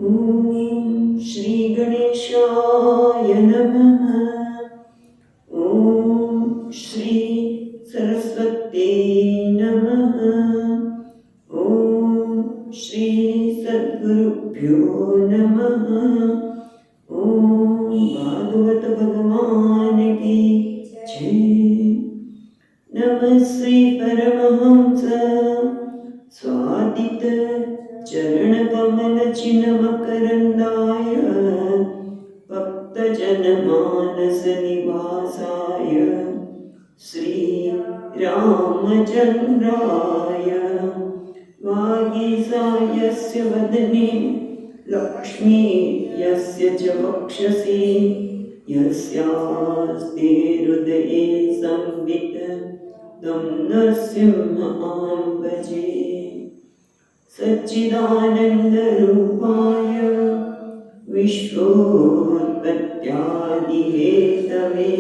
ॐ श्री गणेशाय नमः। ॐ श्री सरस्वती नमः। ॐ श्री सद्गुरुभ्यो नमः। ॐ भागवत भगवान की जय। नमः श्री परमहंस स्वादित चरण कमल चिन्ह मकरंदाय भक्तजन मानस निवासाय श्री रामचंद्राय वागीसायस्य वदने लक्ष्मी यस्य च वक्षसि यस्यास्ते हृदये संवित् तं नृसिंहं भजे। सच्चिदानन्दरूपाय विश्वोत्पत्त्यादिहेतवे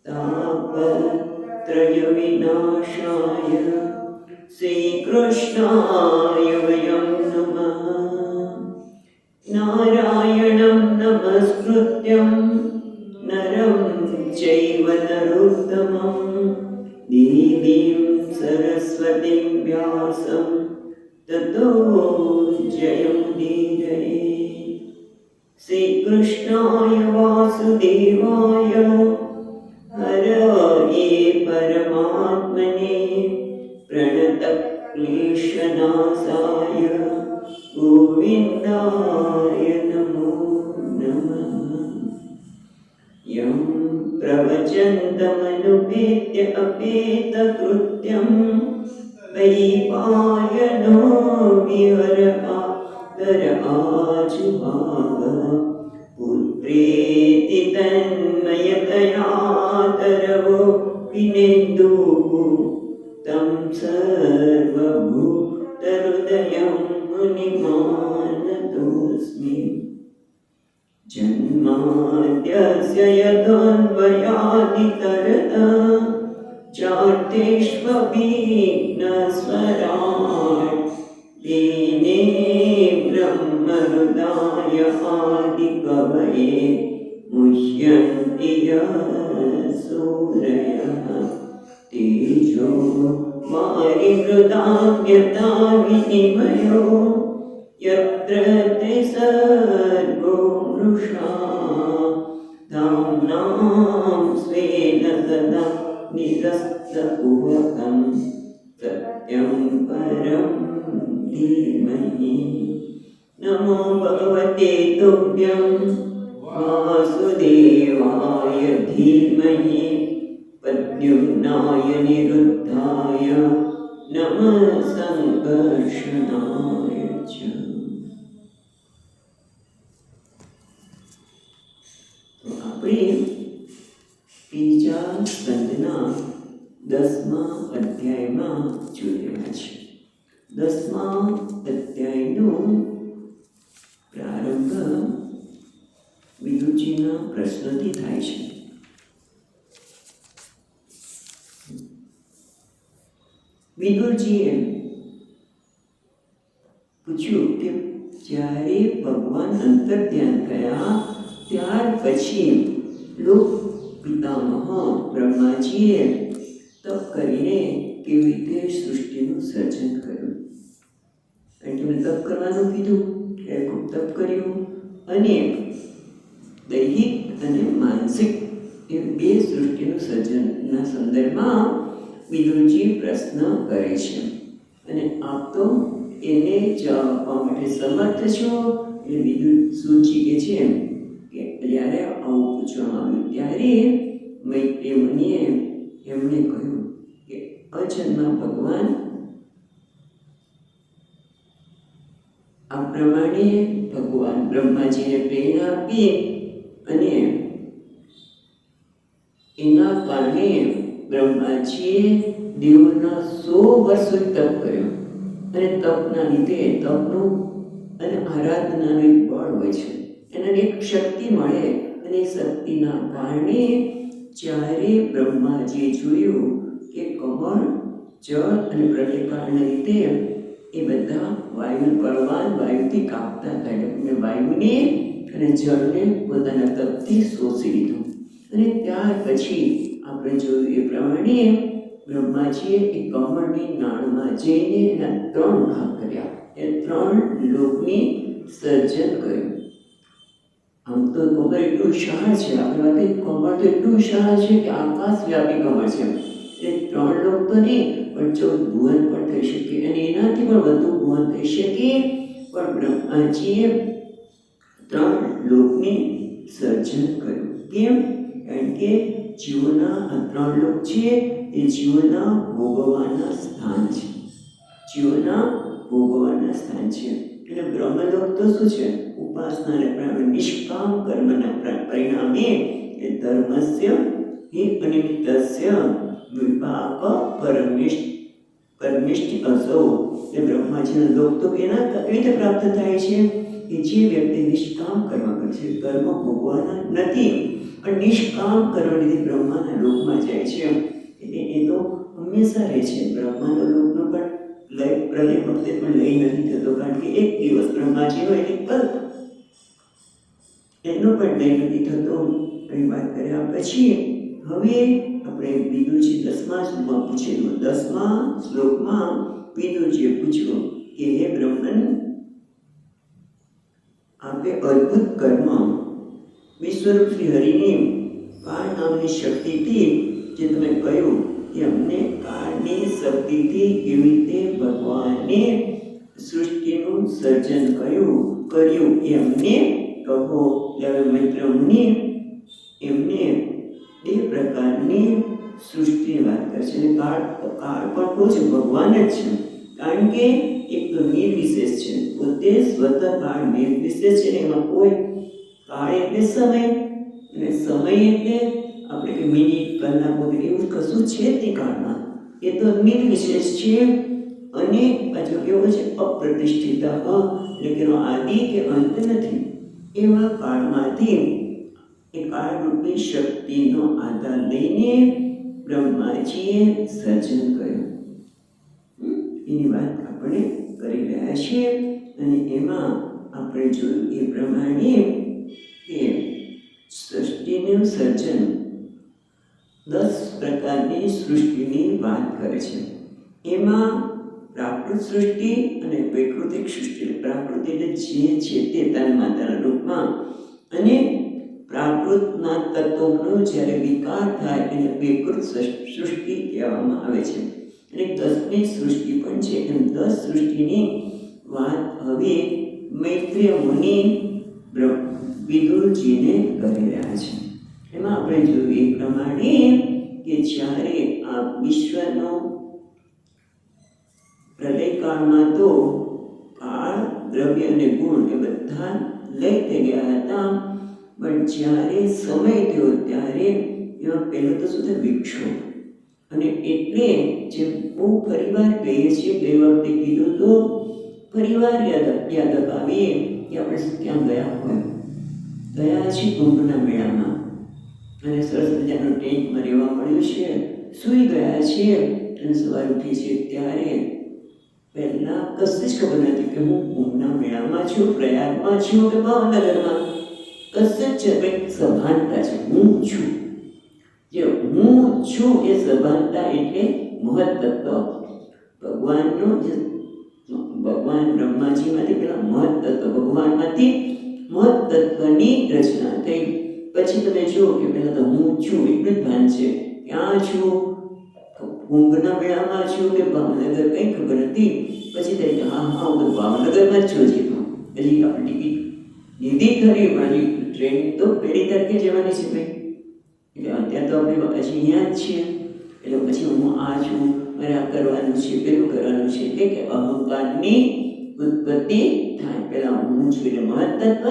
तापत्रयविनाशाय श्रीकृष्णाय वयं नमः। नारायणं नमस्कृत्यं नरं चैव नरोत्तमं देवीं सरस्वतीं व्यासं ततो जयमुदीरये। श्रीकृष्णाय वासुदेवाय हरये परमात्मने प्रणतक्लेशनाशाय गोविन्दाय नमो नमः। यं प्रवचन्तमनुपेत्य अपेतकृत्यं वैपायनो विहर आजुभाव पुत्रेति तन्मयतया तरवो विनेन्दुः तं सर्वभूतहृदयं मुनिमानतोऽस्मि। जन्माद्यस्य यतोऽन्वयादितरतः चार्तेष्वभिघ्नस्वराट् तेने ब्रह्महृदाय आदिकवये मुह्यन्ति यः सूरयः तेजो वारिमृदां यथा विनिमयो यत्र त्रिसर्गो मृषा धाम्नां स्वेन सदा निरस्तकुहकं सत्यं परं धीमहि। नमो भगवते तुभ्यं वासुदेवाय धीमहि प्रद्युम्नाय निरुद्धाय नमः संकर्षणाय च। तो આપણે ત્રીજા સ્કંદના 10મા અધ્યાયમાં જોઈ રહ્યા છીએ। 10મા અધ્યાયનો પ્રારંભ વિદુરજીના પ્રશ્નથી થાય છે। વિદુરજીએ પૂછ્યું કે જ્યારે ભગવાન અંતર્ધ્યાન થયા ત્યાર પછી લોક પિતામહ બ્રહ્માજીએ તપ કરીને કેવી રીતે સૃષ્ટિનું સર્જન કર્યું। એટલે તપ કરવાનું કીધું કે ખૂબ તપ કર્યું અને દૈહિક અને માનસિક એ બે સૃષ્ટિનું સર્જનના સંદર્ભમાં વિદુરજી પ્રશ્ન કરે છે અને આપ તો એને જવાબ આપવા માટે સમર્થ છો। એટલે વિદુર સૂચિ કે છે કે જ્યારે આવું પૂછવામાં આવ્યું ત્યારે મૈત્રેય મુનિએ એમણે કહ્યું કે અજન્મા ભગવાન આ પ્રમાણે ભગવાન બ્રહ્માજીને પ્રેરણા આપી અને એના કારણે બ્રહ્માજીએ દેવોના 100 વર્ષ સુધી તપ કર્યો અને તપના લીધે તપનું અને આરાધનાનું એક બળ હોય છે, એને એક શક્તિ મળે અને શક્તિના કારણે જ્યારે બ્રહ્માજીએ જોયું કે કમળ જળ અને પ્રલયકાળના લીધે એ બધા વાયુ બળવાન વાયુથી કાપતા હતા, એટલે વાયુને અને જળને પોતાના તપથી શોષી લીધું. અને ત્યાર પછી આપણે જોયું એ પ્રમાણે બ્રહ્માજીએ એ કમળની નાળમાં જઈને એના 3 ભાગ કર્યા. એ 3 લોકની સર્જન કર્યું. આમ તો કમળ એટલું વિશાળ છે, આપણે વાત કમળ તો એટલું વિશાળ છે કે આકાશવ્યાપી કમળ છે. એ 3 લોક તો નહીં પણ 14 ભુવન પણ થઈ શકે અને એનાથી પણ વધુ ભુવન થઈ શકે. પણ બ્રહ્માજીએ 3 લોકની સર્જન કર્યું. કેમ? કારણ કે જીવોના આ 3 લોક છે એ જીવોના ભોગવવાના સ્થાન છે. જીવોના ભોગવવાના સ્થાન છે. અને બ્રહ્મલોક તો શું છે? ઉપાસનાને પરિણામે નિષ્કામ કર્મના પરિણામે એ ધર્મસ્ય હિ અનિમિત્તસ્ય વિપાક પરમિષ્ટિ અસૌ. એ બ્રહ્માજીનો લોક તો એના કેવી રીતે પ્રાપ્ત થાય છે કે જે વ્યક્તિ નિષ્કામ કર્મ કરે છે, કર્મ ભોગવાના નથી પણ નિષ્કામ કર્મ લીધે બ્રહ્માના લોકમાં જાય છે. એટલે એ તો હંમેશા રહે છે. બ્રહ્માનો લોકનો પણ પ્રલય વખતે પણ લઈ નથી થતો, કારણ કે એક દિવસ બ્રહ્માજીનો એટલે કલ્પ એનો પણ લઈ નથી થતો. એની વાત કર્યા પછી હવે આપણે વિદુરજી 10મા શ્લોકમાં પૂછેલું. 10મા શ્લોકમાં વિદુરજીએ પૂછ્યું કે હે બ્રહ્મન, આપે અદ્ભુત કર્મ વિશ્વરૂપ શ્રી હરિની કાળ નામની શક્તિથી જે તમે કહ્યું કે અમને કાળની શક્તિથી કેવી રીતે ભગવાને સૃષ્ટિનું સર્જન કર્યું એ અમને કહો. ત્યારે મૈત્ર મુનિ એમને 2 પ્રકારની સૃષ્ટિની વાત કરે છે. કાળ પણ કોઈ છે? ભગવાન જ છે. કારણ કે એક તો નિર્વિશેષ છે, પોતે સ્વતઃ કાળ નિર્વિશેષ છે. એમાં કોઈ કાળ એટલે સમય, અને સમય એટલે આપણે કે મિનિટ, કલાક વગેરે એવું કશું છે જ નહીં કાળમાં. એ તો નિર્વિશેષ છે. અને પાછો કેવો છે? અપ્રતિષ્ઠિત, એટલે કે એનો આદિ કે અંત નથી. એવા કાળમાંથી એ કાળરૂપી શક્તિનો આધાર લઈને બ્રહ્માજીએ સર્જન કર્યું. એની વાત આપણે કરી રહ્યા છીએ. અને એમાં આપણે જોયું એ પ્રમાણે કે સૃષ્ટિનું સર્જન 10 પ્રકારની સૃષ્ટિની વાત કરે છે. એમાં પ્રાકૃત સૃષ્ટિ અને વૈકૃતિક સૃષ્ટિ. પ્રાકૃત એટલે જે છે તે તન માતાના રૂપમાં, અને પ્રાકૃતના તત્વોનો જ્યારે વિકાર થાય એને વૈકૃત સૃષ્ટિ કહેવામાં આવે છે. અને 10મી સૃષ્ટિ પણ છે. એમ 10 સૃષ્ટિની વાત હવે મૈત્રેય મુનિ વિદુરજીને કરી રહ્યા છે. એમાં આપણે જોયું એ પ્રમાણે કે જ્યારે આ વિશ્વનો પ્રલયકાળમાં તો કાળ, દ્રવ્ય અને ગુણ એ બધા લય થઈ ગયા હતા. પણ જ્યારે સમય થયો ત્યારે એમાં પહેલો તો શું થાય? વિક્ષોભ. અને એટલે જે બહુ ફરીવાર કહીએ છીએ, ગઈ વખતે કીધું તો ફરીવાર યાદ અપાવીએ કે આપણે ક્યાં ગયા હોય. ગયા છીએ કુંભના મેળામાં અને સરસ મજાનું ટેન્ટમાં રહેવા મળ્યું છે. સૂઈ ગયા છીએ અને સવારે ઉઠીએ છીએ ત્યારે પહેલાં કશું જ ખબર નથી કે હું કુંભના મેળામાં છું, પ્રયાગમાં છું કે ભાવનગરમાં. કશું જ કંઈક સભાનતા છે. હું છું, જે હું છું એ સભાનતા એટલે મહત્તત્વ. ભગવાનનો જે ભગવાન બ્રહ્માજીમાંથી પેલા મહત્તત્વ, ભગવાનમાંથી મહત્તત્વની રચના થઈ. પછી તમે જુઓ કે પહેલાં તો હું છું એટલું જ ભાન છે. ક્યાં છું? કુંભના મેળામાં છું કે ભાવનગર? કંઈ ખબર નથી. પછી થઈ હા હું તો ભાવનગરમાં જ છું. હજી આપણે ટિકિટ લીધી ખરી, પણ હજી ટ્રેન તો પહેલી તારીખે જવાની છે ભાઈ. એટલે અત્યારે તો આપણે હજી અહીંયા જ છીએ. એટલે પછી હું આ છું, મારે આ કરવાનું છે, પેલું કરવાનું છે. એટલે કે અહંકારની ઉત્પત્તિ થાય. પહેલાં હું છું એટલે મહત્તત્વ,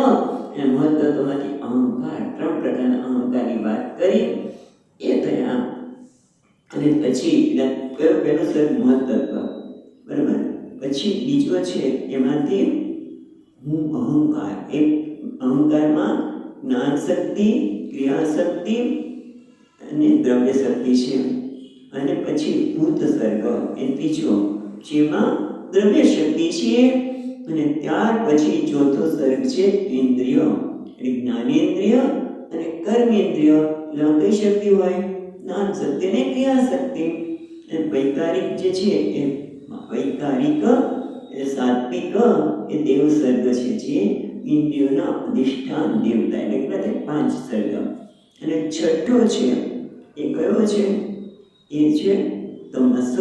અને મહત્તત્વમાંથી અહંકાર. 3 પ્રકારના અહંકારની વાત કરી એ થયા. અને પછી કયો પહેલો સર? મહત્તત્વ. બરાબર. પછી બીજો છે એમાંથી હું અહંકાર. એ અહંકારમાં જ્ઞાન શક્તિ, ક્રિયા શક્તિ અને દ્રવ્ય શક્તિ છે. અને પછી ભૂત સર્ગ એ ત્રીજો, જેમાં દ્રવ્ય શક્તિ છે અને ત્યાર પછી ચોથો સર્ગ છે ઇન્દ્રિય, એટલે જ્ઞાનેન્દ્રિય અને કર્મેન્દ્રિય. એટલે કઈ શક્તિ હોય? જ્ઞાન શક્તિ ને ક્રિયા શક્તિ. અને વૈકારિક જે છે એ વૈકારિક એટલે સાત્વિક એ દેવ સર્ગ છે, જે ઇન્દ્રિયોના અધિષ્ઠાન દેવતા, એટલે 5 સર્ગ. અને છઠ્ઠો છે એ કયો છે? એ છે તમસ.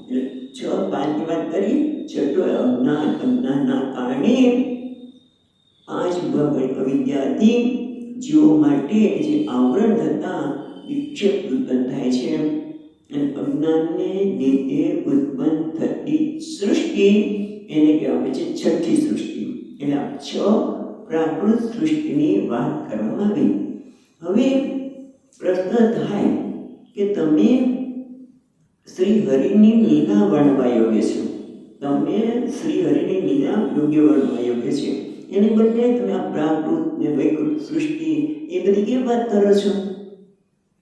એટલે 6, 5ની વાત કરી. છઠ્ઠો અજ્ઞાન. અજ્ઞાનના કારણે 5 અવિદ્યાથી જીવો માટે જે આવરણ થતા વિક્ષેપ ઉત્પન્ન થાય છે. અને અજ્ઞાનને લીધે ઉત્પન્ન થતી સૃષ્ટિ એને કહેવામાં છે છઠ્ઠી સૃષ્ટિ. એટલે આ 6 પ્રાકૃત સૃષ્ટિની વાત કરવામાં આવી. હવે પ્રશ્ન થાય કે તમે શ્રી હરિની લીલા વર્ણવા યોગ્ય છો, તમે શ્રી હરિની લીલા યોગ્ય વર્ણવા યોગ્ય છે, એને બદલે તમે આ પ્રાકૃત ને વૈકૃત સૃષ્ટિ એ બધી કેમ વાત કરો છો?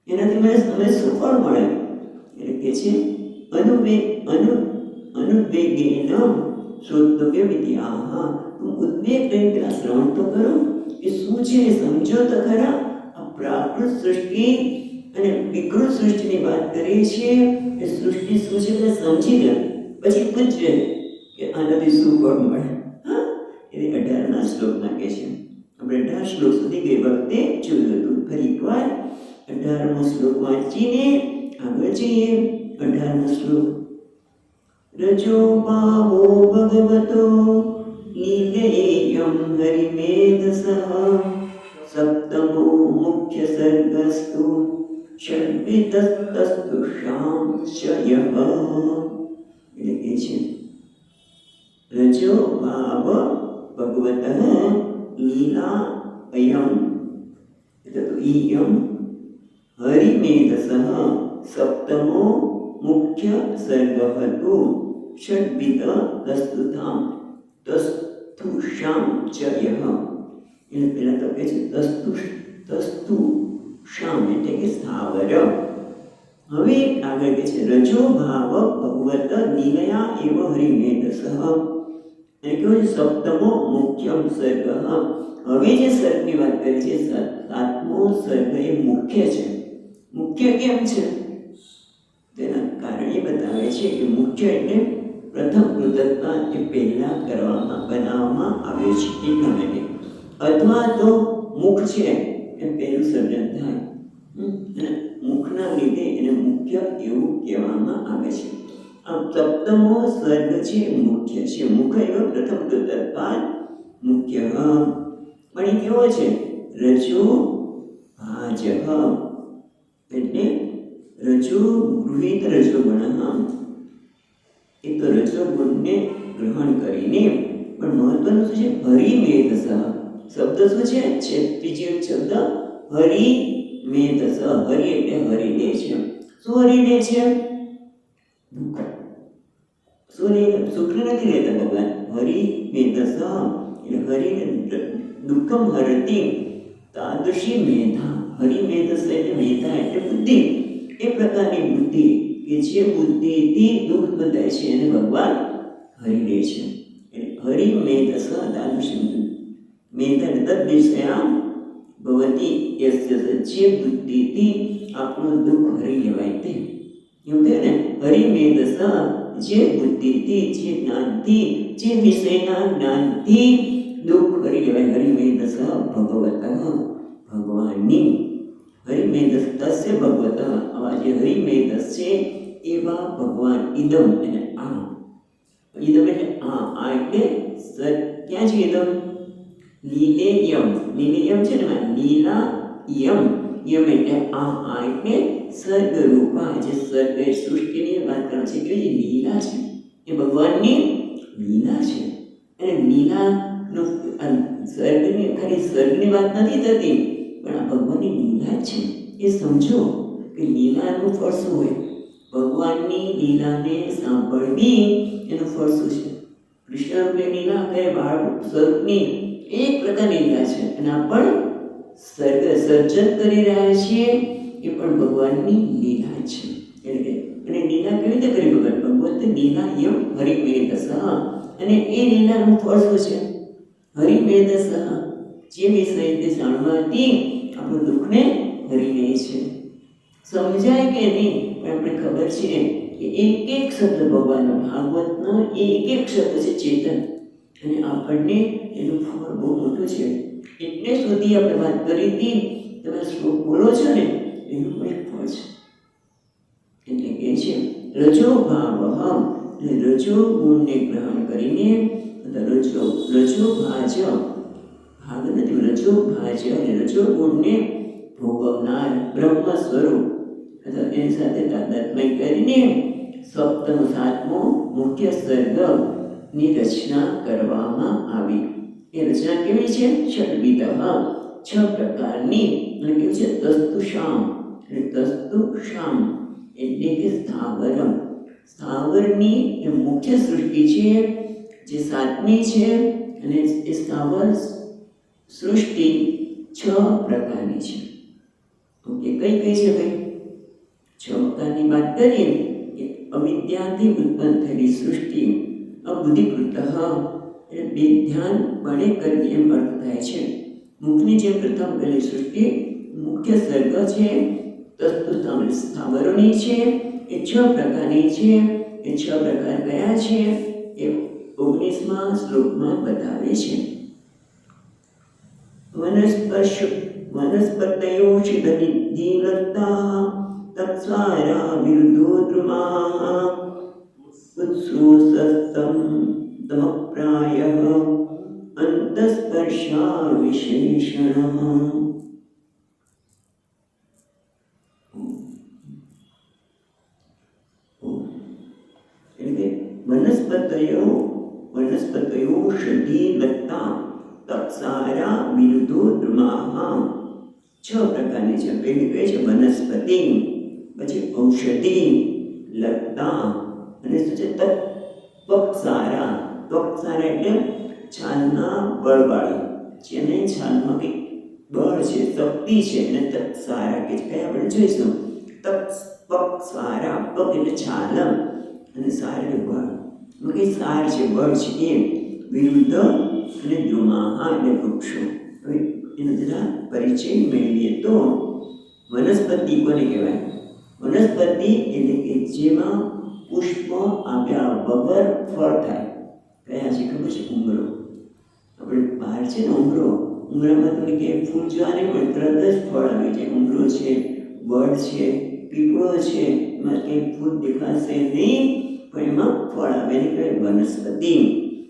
એનાથી તમે શું ફળ મળે? એટલે કે છે અનુવેગેન શ્રોતવ્ય વિદ્યા. ઉદ્વેગ લઈને પેલા શ્રવણ તો કરો, એ શું છે એ સમજો તો ખરા. આ પ્રાકૃત સૃષ્ટિ અને વિકૃત સૃષ્ટિની વાત કરીએ છીએ. એ સૃષ્ટિ શું છે એટલે સમજી લે, પછી પૂછજે કે આનાથી શું ફળ મળે. હા, એટલે 18મા શ્લોકમાં કહે છે. આપણે 18 શ્લોક સુધી ગઈ વખતે જોયું હતું. ફરી એકવાર 18મો શ્લોક વાંચીને આગળ જઈએ. 18મો શ્લોક. રજો ભાવો ભગવતો લીલેયમ હરિમેધસઃ સપ્તમો મુખ્ય સર્ગસ્તુ ષડ્વિતસ્તુષામ શયઃ. એટલે કે છે રજો ભાવ ભગવતઃ લીલા અયમ, એટલે તો ઈયમ હરિમેધસઃ સપ્તમો મુખ્ય સર્ગ હતું ષડ્વિત તસ્તુષામ ચયઃ. એટલે પહેલા તો કહે છે તસ્તુષામ એટલે કે સ્થાવર. હવે આગળ કહે છે રજો ભાવ ભગવત લીલયા એવ હરિમેધસઃ. એટલે કેવું છે? સપ્તમો મુખ્યમ સર્ગ. હવે જે સર્ગની વાત કરી છે 7મો સર્ગ એ મુખ્ય છે. મુખ્ય કેમ છે? તેના કારણ એ બતાવે છે કે મુખ્ય એટલે પ્રથમ કૃતજ્ઞતા એ પહેલા બનાવવામાં આવે છે એટલા માટે. અથવા તો મુખ છે એ પહેલું સર્જન થાય, અને મુખના લીધે એને મુખ્ય એવું કહેવામાં આવે છે. આ સપ્તમો સર્ગ છે મુખ્ય છે. મુખ એવો પ્રથમ કૃતજ્ઞતા મુખ્ય. પણ એ કેવો છે? રજો ભાજ, એટલે રજો ગૃહિત રજોગુણ. એ તો રજોગુણને ગ્રહણ કરીને, પણ મહત્વનું શું છે? હરિમેધસ શબ્દ શું છે? ત્રીજો શબ્દ હરિમેધસ. હરિ એટલે હરિ લે છે. શું હરિ લે છે? દુઃખ. શું લે? સુખ નથી લેતા ભગવાન. હરિમેધસ એટલે હરિને દુઃખમ હરતી તાદૃશી મેધા. હરિમેધસ એટલે મેધા એટલે બુદ્ધિ. એ પ્રકારની બુદ્ધિ કે જે બુદ્ધિથી દુઃખ બંધાય છે એને ભગવાન હરી લે છે. એટલે હરિમેધસ તાદૃશી મેધા તદ વિષયા ભવતી યસ્ય. જે બુદ્ધિથી આપણું દુઃખ હરી લેવાય તે. એવું કહે ને, હરિમેધસ જે બુદ્ધિથી, જે જ્ઞાનથી, જે વિષયના જ્ઞાનથી દુઃખ હરી લેવાય. હરિમેધસ ભગવત ભગવાનની. હરિમેધસ તસ્ય ભગવત. આવા જે હરિમેધસ છે એવા ભગવાન. ઇદમ એટલે આ. ઇદમ એટલે આ એટલે ક્યાં છે ઇદમ? લીલેયમ. લીલેયમ છે ને, લીલા યમ. યમ એટલે આ એટલે સર્ગરૂપા. જે સર્ગ એ સૃષ્ટિની વાત કરે છે કે જે લીલા છે એ ભગવાનની લીલા છે. અને લીલાનો સર્ગની ખાલી સર્ગની વાત નથી થતી, પણ આ ભગવાનની લીલા છે એ સમજો કે લીલાનું ફળ શું હોય. ભગવાનની લીલાને સાંભળવી એનું ફળ શું છે? કૃષ્ણ રૂપે લીલા કરે બાળ સ્વરૂપની એક પ્રકારની લીલા છે, અને આ પણ સર્જન કરી રહ્યા છીએ એ પણ ભગવાનની લીલા છે. એટલે અને લીલા કેવી રીતે કરી ભગવાન? ભગવત લીલા યમ હરિમેધસ. અને એ લીલાનું ફળ શું છે? હરિમેદસ, જે વિષય તે જાણવાથી આપણું દુઃખને હરી લે છે. સમજાય કે નહીં પણ આપણે ખબર છે કે એક એક શબ્દ ભગવાનનો, ભાગવતનો એક એક શબ્દ છે ચેતન, અને આપણને એનું ફળ બહુ મોટું છે. એટલે સુધી આપણે વાત કરી હતી, તમે શ્લોક બોલો છો ને એનું એક ફળ છે. એટલે કે છે રજો ભાવહમ, એટલે રજો ગુણને ગ્રહણ કરીને રજો ભાજ, ભાગ નથી, રજો ભાજ અને રજો ગુણને ભોગવનાર બ્રહ્મ સ્વરૂપ અથવા એની સાથે તાદાત્મ્ય કરીને સપ્તમ સાતમો મુખ્ય સર્ગની રચના કરવામાં આવી. એ રચના કેવી છે? ષડવિધ, 6 પ્રકારની. અને કેવું છે? તસ્તુષામ, એટલે તસ્તુષામ એટલે કે સ્થાવરમ, સ્થાવરની એ મુખ્ય સૃષ્ટિ છે જે 7મી છે. અને એ સ્થાવર સૃષ્ટિ 6 પ્રકારની છે. ઓકે, કઈ કઈ છે ભાઈ? 6 પ્રકારની વાત કરીએ કે અવિદ્યાથી ઉત્પન્ન થયેલી સૃષ્ટિ, અબુદ્ધિકૃત એટલે બેધ્યાન બળે કરવી એમ અર્થ થાય છે. મુખની જે પ્રથમ પહેલી સૃષ્ટિ મુખ્ય સર્ગ છે, તસ્તુષામ સ્થાવરોની છે. એ 6 પ્રકારની છે. એ 6 પ્રકાર કયા છે એ 19મા શ્લોકમાં બતાવે છે. વનસ્પતયો શિધનિધિલતા તત્સારા વિરુદ્ધો દ્રુમાઃ ઉત્સૃષ્ટસ્તમ તમપ્રાયઃ અંતસ્પર્શા વિશેષણઃ. વનસ્પતયો ષધિલતા તત્સારા વિરુદ્ધો દ્રુમાઃ. 6 પ્રકારની છે. પહેલી કહે છે વનસ્પતિ, પછી ઔષધિ, લતા, અને શું છે? ત્વક્સારા. ત્વક્સારા એટલે છાલના બળવાળી, જેને છાલમાં કંઈક બળ છે, શક્તિ છે, અને તત્સારા કે કઈ આપણે જોઈશું. ત્વક્સારા, પગ એટલે છાલ અને સાર એટલે બળ. કઈ સાર છે, બળ છે એ. વિરુદ્ધ અને દ્રુમાઃ એટલે વૃક્ષો. હવે એનો જરા પરિચય મેળવીએ તો વનસ્પતિ કોને કહેવાય? વનસ્પતિ એટલે કે જેમાં પુષ્પ આપ્યા વગર ફળ થાય. કયા છે ખબર છે? ઉમરો. આપણે બહાર છે ને ઉમરામાં તમને કે ફૂલ જોવા નહીં મળે, તરત જ ફળ આવી જાય. ઉમરો છે, વડ છે, પીપળો છે, એમાં કંઈ ફૂલ દેખાશે નહીં પણ એમાં ફળ આવે એને કહેવાય વનસ્પતિ.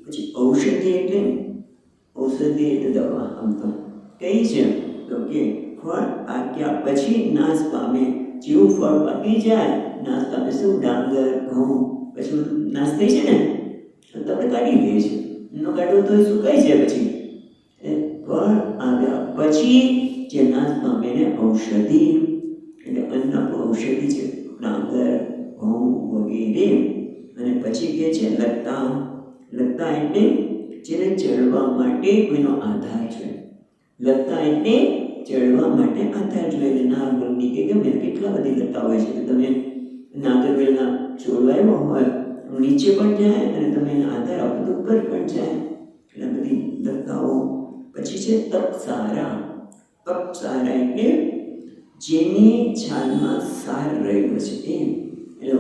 પછી ઔષધિ એટલે દવા. આમ તો કઈ છે તો કે ફળ પાક્યા પછી નાશ પામે. જેવું ફળ પાકી જાય નાશ પામે. શું? ડાંગર, ઘઉં પછી નાશ થઈ છે ને, તો આપણે કાઢી દઈએ છીએ. ન કાઢવું તો સુકાઈ જાય. પછી ફળ આવ્યા પછી જે નાશ પામે ને ઔષધિ, એટલે અન્ન ઔષધિ છે, ડાંગર, ઘઉં વગેરે. અને પછી કે છે લતા. લતા એટલે જેને ચડવા માટે કોઈનો આધાર જોઈએ. લતા એટલે ચડવા માટે આધાર જોઈએ. નાગરવેલની કે ગમે કેટલા બધી લતા હોય છે. તમે નાગરવેલના છોડવા હોય નીચે પણ જાય અને તમે એના આધાર આપો તો ઉપર પણ જાય. એટલા બધી લતાઓ. પછી છે તકસારા. તકસારા એટલે જેની છાલમાં સાર રહેલો છે એ. એટલે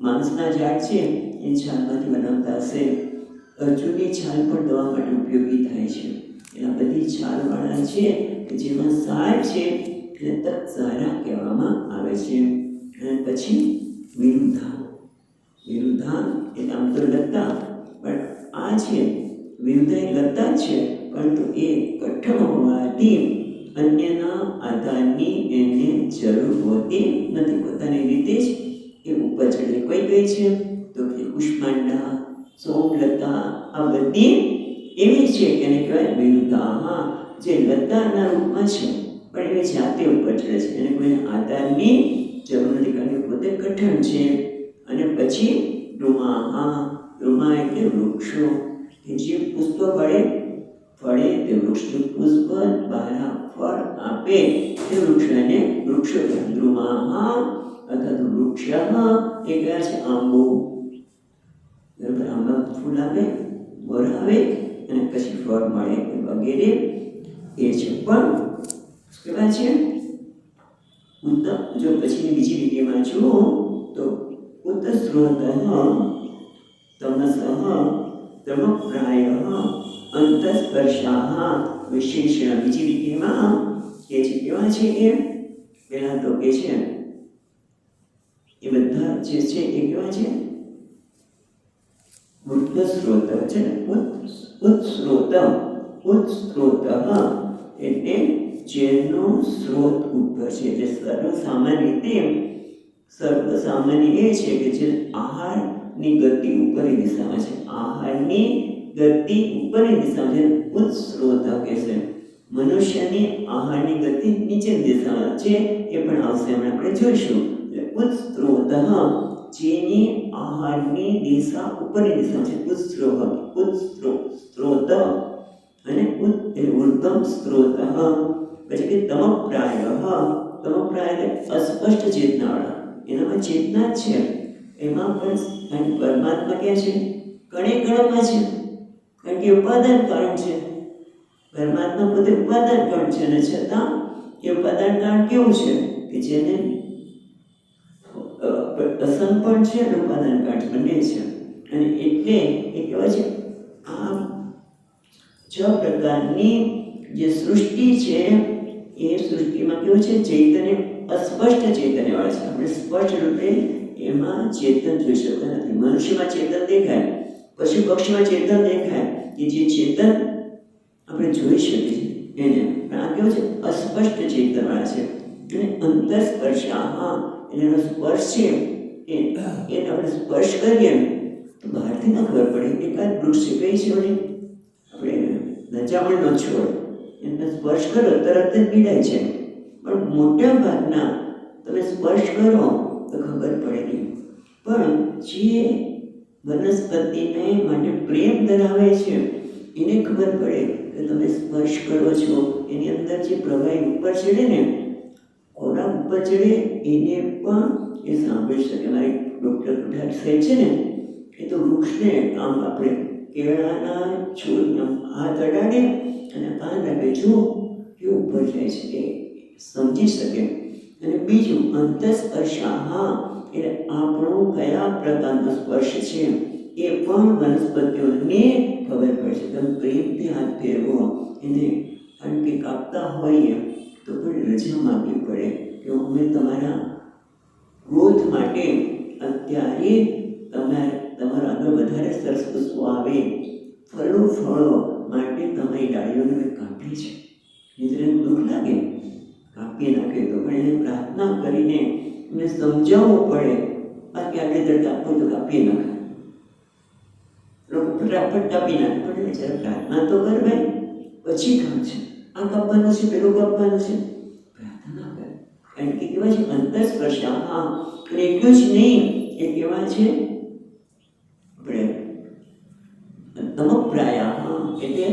માંસના ઝાડ છે એ છાલમાંથી બનાવતા હશે. અર્જુનની છાલ પણ દવા માટે ઉપયોગી થાય છે. એના બધી છાલવાળા છે કે જેમાં સાર છે એટલે તત્સારા કહેવામાં આવે છે. અને પછી વિરુદ્ધા. વિરુદ્ધા એટલે આમ તો લતા, પણ આ છે વિરુદ્ધા એ લતા છે, પરંતુ એ કઠણ હોવાથી અન્યના આધારની એને જરૂર હોતી નથી. પોતાની રીતે જ એ ઉપર ચડે. કઈ છે તો કે કુષ્માંડા, સોમલતા, આ બધી એવી છે કે એને કહેવાય વિરુદ્ધા. જે લતાના રૂપમાં છે પણ એની જાતે ઉપર ચડે છે. એને કોઈ આધારની જરૂર નથી કારણ કે પોતે કઠણ છે. અને પછી રૂમા. રૂમા એટલે વૃક્ષો કે જે પુષ્પ ફળે તે વૃક્ષનું પુષ્પ દ્વારા ફળ આપે તે વૃક્ષને વૃક્ષો દ્રુમા અથવા તો વૃક્ષ એ કયા છે? આંબો. બરાબર. આંબા ફૂલ આવે, મોર આવે અને પછી ફળ મળે વગેરે એ છે. પણ કેવા છે ઉત્તમ. જો પછીની બીજી લીટીમાં જુઓ તો ઉત્તસ્રોત તમસઃ તમપ્રાય અંતસ્પર્શા વિશેષણ. બીજી લીટીમાં કે છે કેવા છે એ પહેલા તો કે છે એ બધા જે છે એ કેવા છે ઉત્તસ્રોત છે. ઉત્સ્રોત એટલે જેનો સ્ત્રોત ઉપર છે. એટલે સર્વસામાન્ય એ છે કે જે આહારની ગતિ ઉપરની દિશામાં છે. આહારની ગતિ ઉપરની દિશામાં છે. ઉત્સ્રોત કે છે. મનુષ્યની આહારની ગતિ નીચેની દિશામાં છે. એ પણ આવશે, હમણાં આપણે જોઈશું. ઉત્સ્રોત જેની આહારની દિશા ઉપરની દિશા છે. ઉત્સ્રોત અને ઉત્તમ સ્ત્રોત. પછી કે તમપ્રાય એટલે અસ્પષ્ટ ચેતનાવાળા. એનામાં ચેતના જ છે, એમાં પણ પરમાત્મા ક્યાં છે? કણે કણમાં છે, કારણ કે ઉપાદાન કારણ છે. પરમાત્મા પોતે ઉપાદાન કારણ છે અને છતાં એ ઉપાદાન કારણ કેવું છે કે જેને અસંગ પણ છે અને ઉપાદાન કારણ બંને છે. અને એટલે એ કહેવાય છે આ 6 પ્રકારની જે સૃષ્ટિ છે એ સૃષ્ટિમાં કેવું છે? ચૈતન્ય અસ્પષ્ટ ચૈતન્યવાળા છે. આપણે સ્પષ્ટ રૂપે એમાં ચેતન જોઈ શકતા નથી. મનુષ્યમાં ચેતન દેખાય, પશુ પક્ષીમાં ચેતન દેખાય કે જે ચેતન આપણે જોઈ શકીએ છીએ એને. પણ આ કેવું છે? અસ્પષ્ટ ચેતનવાળા છે. અને અંતસ્પર્શા એનો સ્પર્શ છે એને આપણે સ્પર્શ કરીએ તો બહારથી ન ખબર પડે. એકાદ વૃક્ષ છે, કઈ છે વળી આપણે નજામણનો છોડ, એને સ્પર્શ કરો તરત જ પીડાય છે. પણ મોટા ભાગના તમે સ્પર્શ કરો તો ખબર પડે નહીં. પણ જે વનસ્પતિને માટે પ્રેમ ધરાવે છે એને ખબર પડે કે તમે સ્પર્શ કરો છો. એની અંદર જે પ્રવાહી ઉપર ચડે ને, ખોરાક ઉપર ચડે, એને પણ એ સાંભળી શકે. મારી ડૉક્ટર કુઠાર સાહેબ છે ને, એ તો વૃક્ષને આમ આપણે કેળાના છોડને હાથ અડાડે અને કાન રાખે, જો કેવું ઉપર જાય છે એ સમજી શકે. અને બીજું અંતસ્પર્શા એટલે આપણો કયા પ્રકારનો સ્પર્શ છે એ પણ વનસ્પતિઓને ખબર પડે છે. તમે પ્રેમથી હાથ ફેરવો એને, કારણ કે કાપતા હોઈએ તો પણ રજા માગવી પડે કે અમે તમારા ગ્રોથ માટે અત્યારે તમારા આગળ વધારે સરસ વસ્તુ આવે, ફળો માટે તમારી ડાળીઓને મેં કાપી છે. મિત્રો એને દુઃખ લાગે, કાપી નાખે તો પણ એને પ્રાર્થના કરીને એમને સમજાવવું પડે. બાકી આપણે દર કાપવું તો કાપી નાખે, લોકો ફટાફટ કાપી નાખે. પણ જ્યારે પ્રાર્થના તો કર ભાઈ, પછી કામ છે. આ કાપવાનું છે, પેલું કાપવાનું છે, પ્રાર્થના કર. કારણ કે કેવા છે અંતસ્પર્શા. અને એટલું જ નહીં, એ કેવા છે આપણે તમપ્રાયા એટલે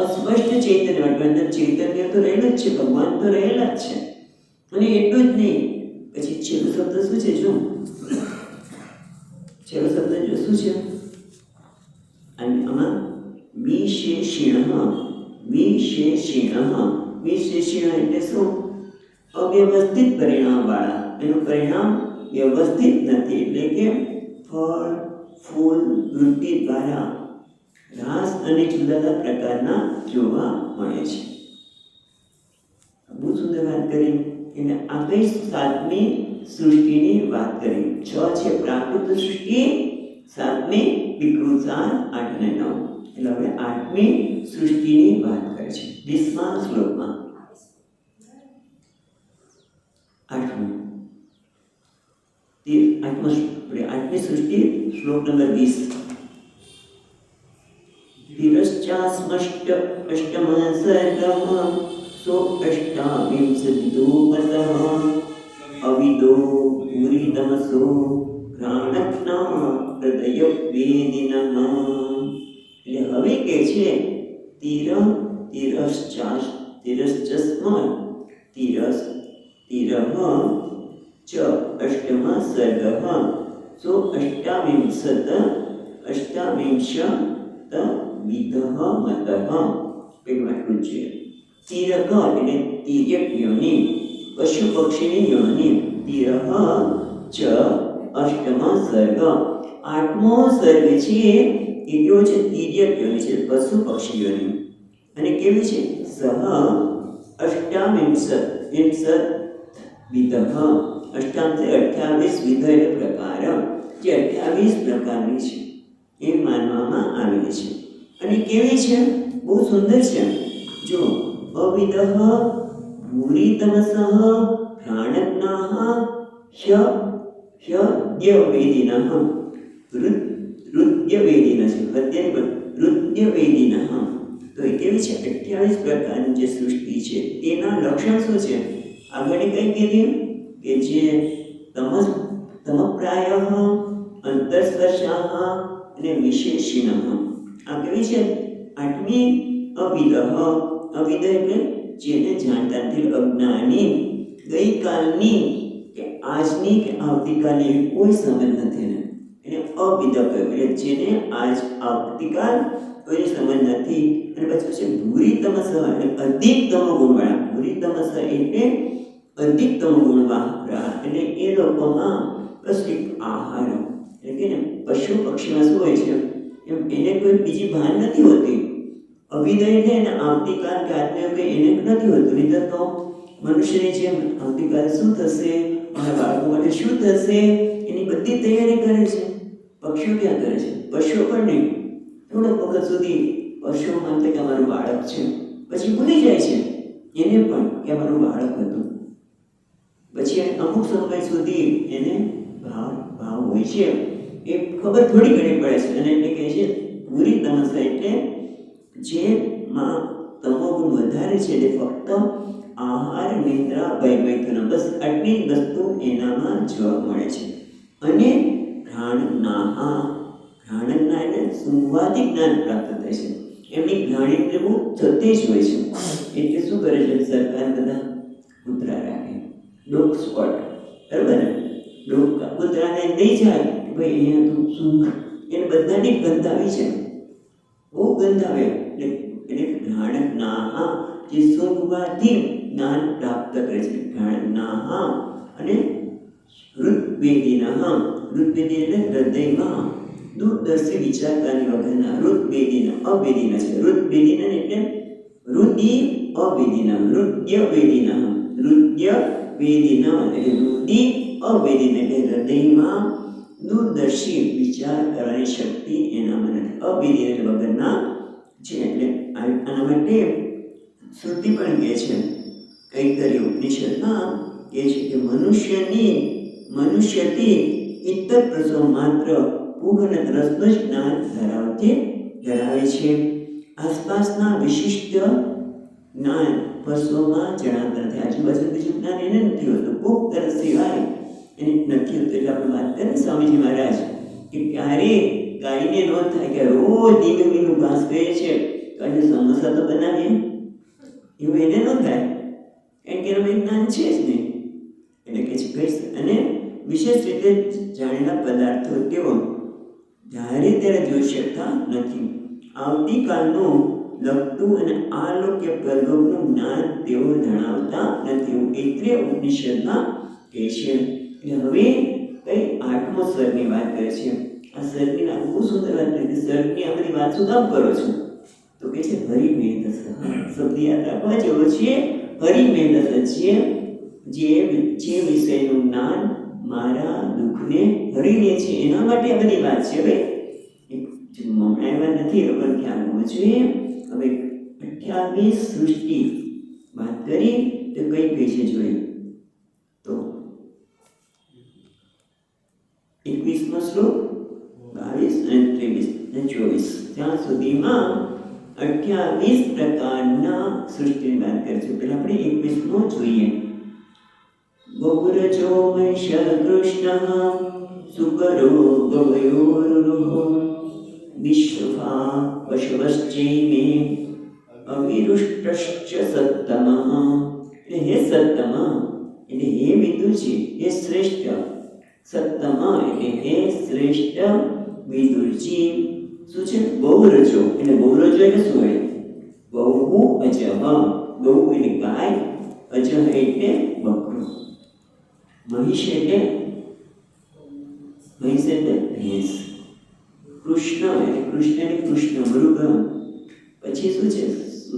અસ્પષ્ટ ચૈતન્ય. અંદર ચૈતન્ય તો રહેલું જ છે, ભગવાન તો રહેલા જ છે. અને એટલું જ નહીં, પછી છેલ્લો શબ્દ શું છે? જો છેલ્લો શબ્દ જો શું છે? અને આમાં વિશેષણ એટલે શું? અવ્યવસ્થિત પરિણામવાળા. એનું પરિણામ વ્યવસ્થિત નથી. એટલે કે ફળ, ફૂલ, વૃત્તિ દ્વારા રાસ અને જુદા જુદા પ્રકારના જોવા મળે છે. બહુ સુંદર વાત કરી. એટલે આ કઈ 7મી સૃષ્ટિની વાત કરી. 6 છે પ્રાકૃત સૃષ્ટિ, 7મી વિકૃતાન, 8 અને 9. એટલે હવે 8મી સૃષ્ટિની વાત કરે છે 20મા શ્લોકમાં. 8મી સૃષ્ટિ, શ્લોક નંબર 20. તિરશ્ચાસ્મષ્ટ અષ્ટમઃ સર્ગઃ સો અષ્ટાવિંશતિરૂપતઃ અવિદો પુરીતમસો ઘ્રાણજ્ઞા હૃદય વેદિનઃ. એટલે હવે કે છે તિરઃ ચ અષ્ટમઃ સર્ગઃ સો અષ્ટાવિંશત અષ્ટાવિંશ વિધ મત પેલું આટલું જ છે. તિરક એટલે તિર્યક યોનિ, પશુ પક્ષીની યોનિ. તિરહ ચ અષ્ટમ સર્ગ, આઠમો સર્ગ છે એ કેવો છે? તિર્યક યોનિ છે, પશુ પક્ષી યોનિ. અને કેવી છે? સહ અષ્ટાવિંશ વિધ, અષ્ટામ છે 28 વિધ એટલે પ્રકાર, જે 28 પ્રકારની છે એ માનવામાં આવેલી છે. અને કેવી છે? બહુ સુંદર છે. જો અવિદઃ ભૂરી તમસઃ પ્રાણજ્ઞાઃ હ્યદ્યવેદિનઃ રુદ્યવેદિનઃ છે, રુદ્યવેદિનઃ. તો એ કેવી છે? 28 પ્રકારની જે સૃષ્ટિ છે તેના લક્ષણ શું છે? આગળ કઈ કીધું કે જે તમપ્રાયઃ, અંતસ્પર્શાઃ અને વિશેષિણઃ. આ કેવી છે? આઠમી અવિદઃ. અવિદ એટલે જેને જાણતા નથી, અજ્ઞાની, ગઈકાલની કે આજની કે આવતીકાલની કોઈ સમજ નથી એને અવિદ કહ્યું. એટલે જેને આજ આવતીકાલ કોઈ સમજ નથી. અને પછી છે ભૂરી તમસ એટલે અધિક તમો ગુણવાળા. ભૂરી તમસ એટલે અધિક તમો ગુણવાળા, એટલે એ લોકોમાં પૌષ્ટિક આહાર એટલે કે પશુ પક્ષીમાં શું હોય છે એમ એને કોઈ બીજી ભાન નથી હોતી. અભિદય છે ને આવતીકાલ કે આજનું કંઈ એને નથી હોતું. નહીં તો મનુષ્યની જેમ આવતીકાલે શું થશે, મારા બાળકો માટે શું થશે, એની બધી તૈયારી કરે છે. પક્ષીઓ ક્યાં કરે છે? પશુઓ પણ નહીં. થોડોક વખત સુધી પશુઓ માનતા કે અમારું બાળક છે, પછી ભૂલી જાય છે એને પણ કે અમારું બાળક હતું. પછી અમુક સમય સુધી એને ભાવ હોય છે એ ખબર થોડી ઘણી પડે છે. અને એટલે કહે છે પૂરી તમસા એટલે જેમાં તમોગુણ વધારે છે એટલે ફક્ત આહાર, નિદ્રા, ભય, બસ આટલી જ વસ્તુ એનામાં જોવા મળે છે. અને ઘ્રાણજ્ઞાઃ, ઘ્રાણજ્ઞા એટલે સૂંઘવાથી જ્ઞાન પ્રાપ્ત થાય છે. એમની ઘ્રાણેન્દ્રિય બહુ થતી જ હોય છે. એટલે શું કરે છે સરકાર? બધા કૂતરા રાખે, ડોગ સ્પોટ, બરાબર ને? ડોગ કૂતરાને દઈ જાય કે ભાઈ અહીંયા તું સૂંઘ, એને બધાની ગંધ આવી છે, બહુ ગંધ આવે. એટલે ઘ્રાણજ્ઞાઃ જે સૂંઘવાથી જ્ઞાન પ્રાપ્ત કરે છે, ઘ્રાણજ્ઞાઃ. અને રુદ્વેદિનઃ, રુદ્વેદિ એટલે હૃદયમાં દૂરદર્શી વિચારતાની વગરના. રુદ્વેદિન અવેદિન છે. રુદ્વેદિન એટલે રુદિ અવેદિન, રુદ્યવેદિન, રુદ્યવેદિન એટલે રુદિ અવેદિન એટલે હૃદયમાં દૂરદર્શી વિચાર કરવાની શક્તિ એનામાં નથી. અવેદિન એટલે વગરના છે. એટલે આના માટે શ્રુતિ પણ કહે છે, કૈતરી ઉપનિષદમાં કહે છે કે મનુષ્યથી ઇત્તર પ્રસો માત્ર ભૂખ અને રસનું જ જ્ઞાન ધરાવે છે. આસપાસના વિશિષ્ટ જ્ઞાન પશુઓમાં જણાવતા નથી. આજુબાજુ બીજું જ્ઞાન એને નથી હોતું. ભૂખ તરસ સિવાય એને નથી હોતું. એટલે આપણે વાત કરીએ સ્વામીજી મહારાજ કે ક્યારે ગાયને ન થાય કે રોજ ધીમે ધીમે ઘાસ ખાઈએ છે તો આજે સમોસા તો બનાવીએ, એવું એને ન થાય, કારણ કે એનું જ્ઞાન છે જ નહીં. એટલે કે છે કહીશ. અને વિશેષ રીતે જાણેલા પદાર્થો તેઓ જ્યારે ત્યારે જોઈ શકતા નથી. આવતીકાલનું લગતું અને આલોક્ય પ્રગમનું જ્ઞાન તેઓ જણાવતા નથી. એવું એટલી ઉપનિષદમાં કહે છે. એટલે હવે કઈ આઠમો સ્વરની વાત કરે છે. આ સ્વરની વાત બહુ સુંદર વાત કરી. સ્વરની આ બધી વાત શું કામ કરો છો? તો કે છે હરિમેધ. શબ્દ યાદ રાખવા જેવો છે. હરિમેધ છે જે વિષયનું જ્ઞાન મારા દુઃખને હરીને છે, એના માટે આ બધી વાત છે. ભાઈ એવા નથી, એ પણ ખ્યાલ હોવો જોઈએ. હવે 28 સૃષ્ટિ વાત કરી તો કઈ કઈ છે જોઈએ તો 21મો શ્લોક, 22 અને 23 અને 24 ત્યાં સુધીમાં 28 પ્રકારના સૃષ્ટિની વાત કરી છે. પહેલા આપણે 21મો જોઈએ. બહુરજો મૈષ કૃષ્ણ સુકરો ગવયોરુહ વિશ્વભા પશવશ્ચૈમે અવિરુષ્ટશ્ચ સત્તમઃ. એટલે હે સત્તમ એટલે હે વિદુરજી, હે શ્રેષ્ઠ. સત્તમ એટલે હે શ્રેષ્ઠ વિદુરજી. શું છે? બહુરજો. એટલે બહુરજો એટલે શું હોય? બહુ અજહ. બહુ એટલે ગાય, અજહ એટલે બકરો, મહિષ એટલે ભેંસ, કૃષ્ણ એટલે કૃષ્ણ મૃગ. પછી શું છે?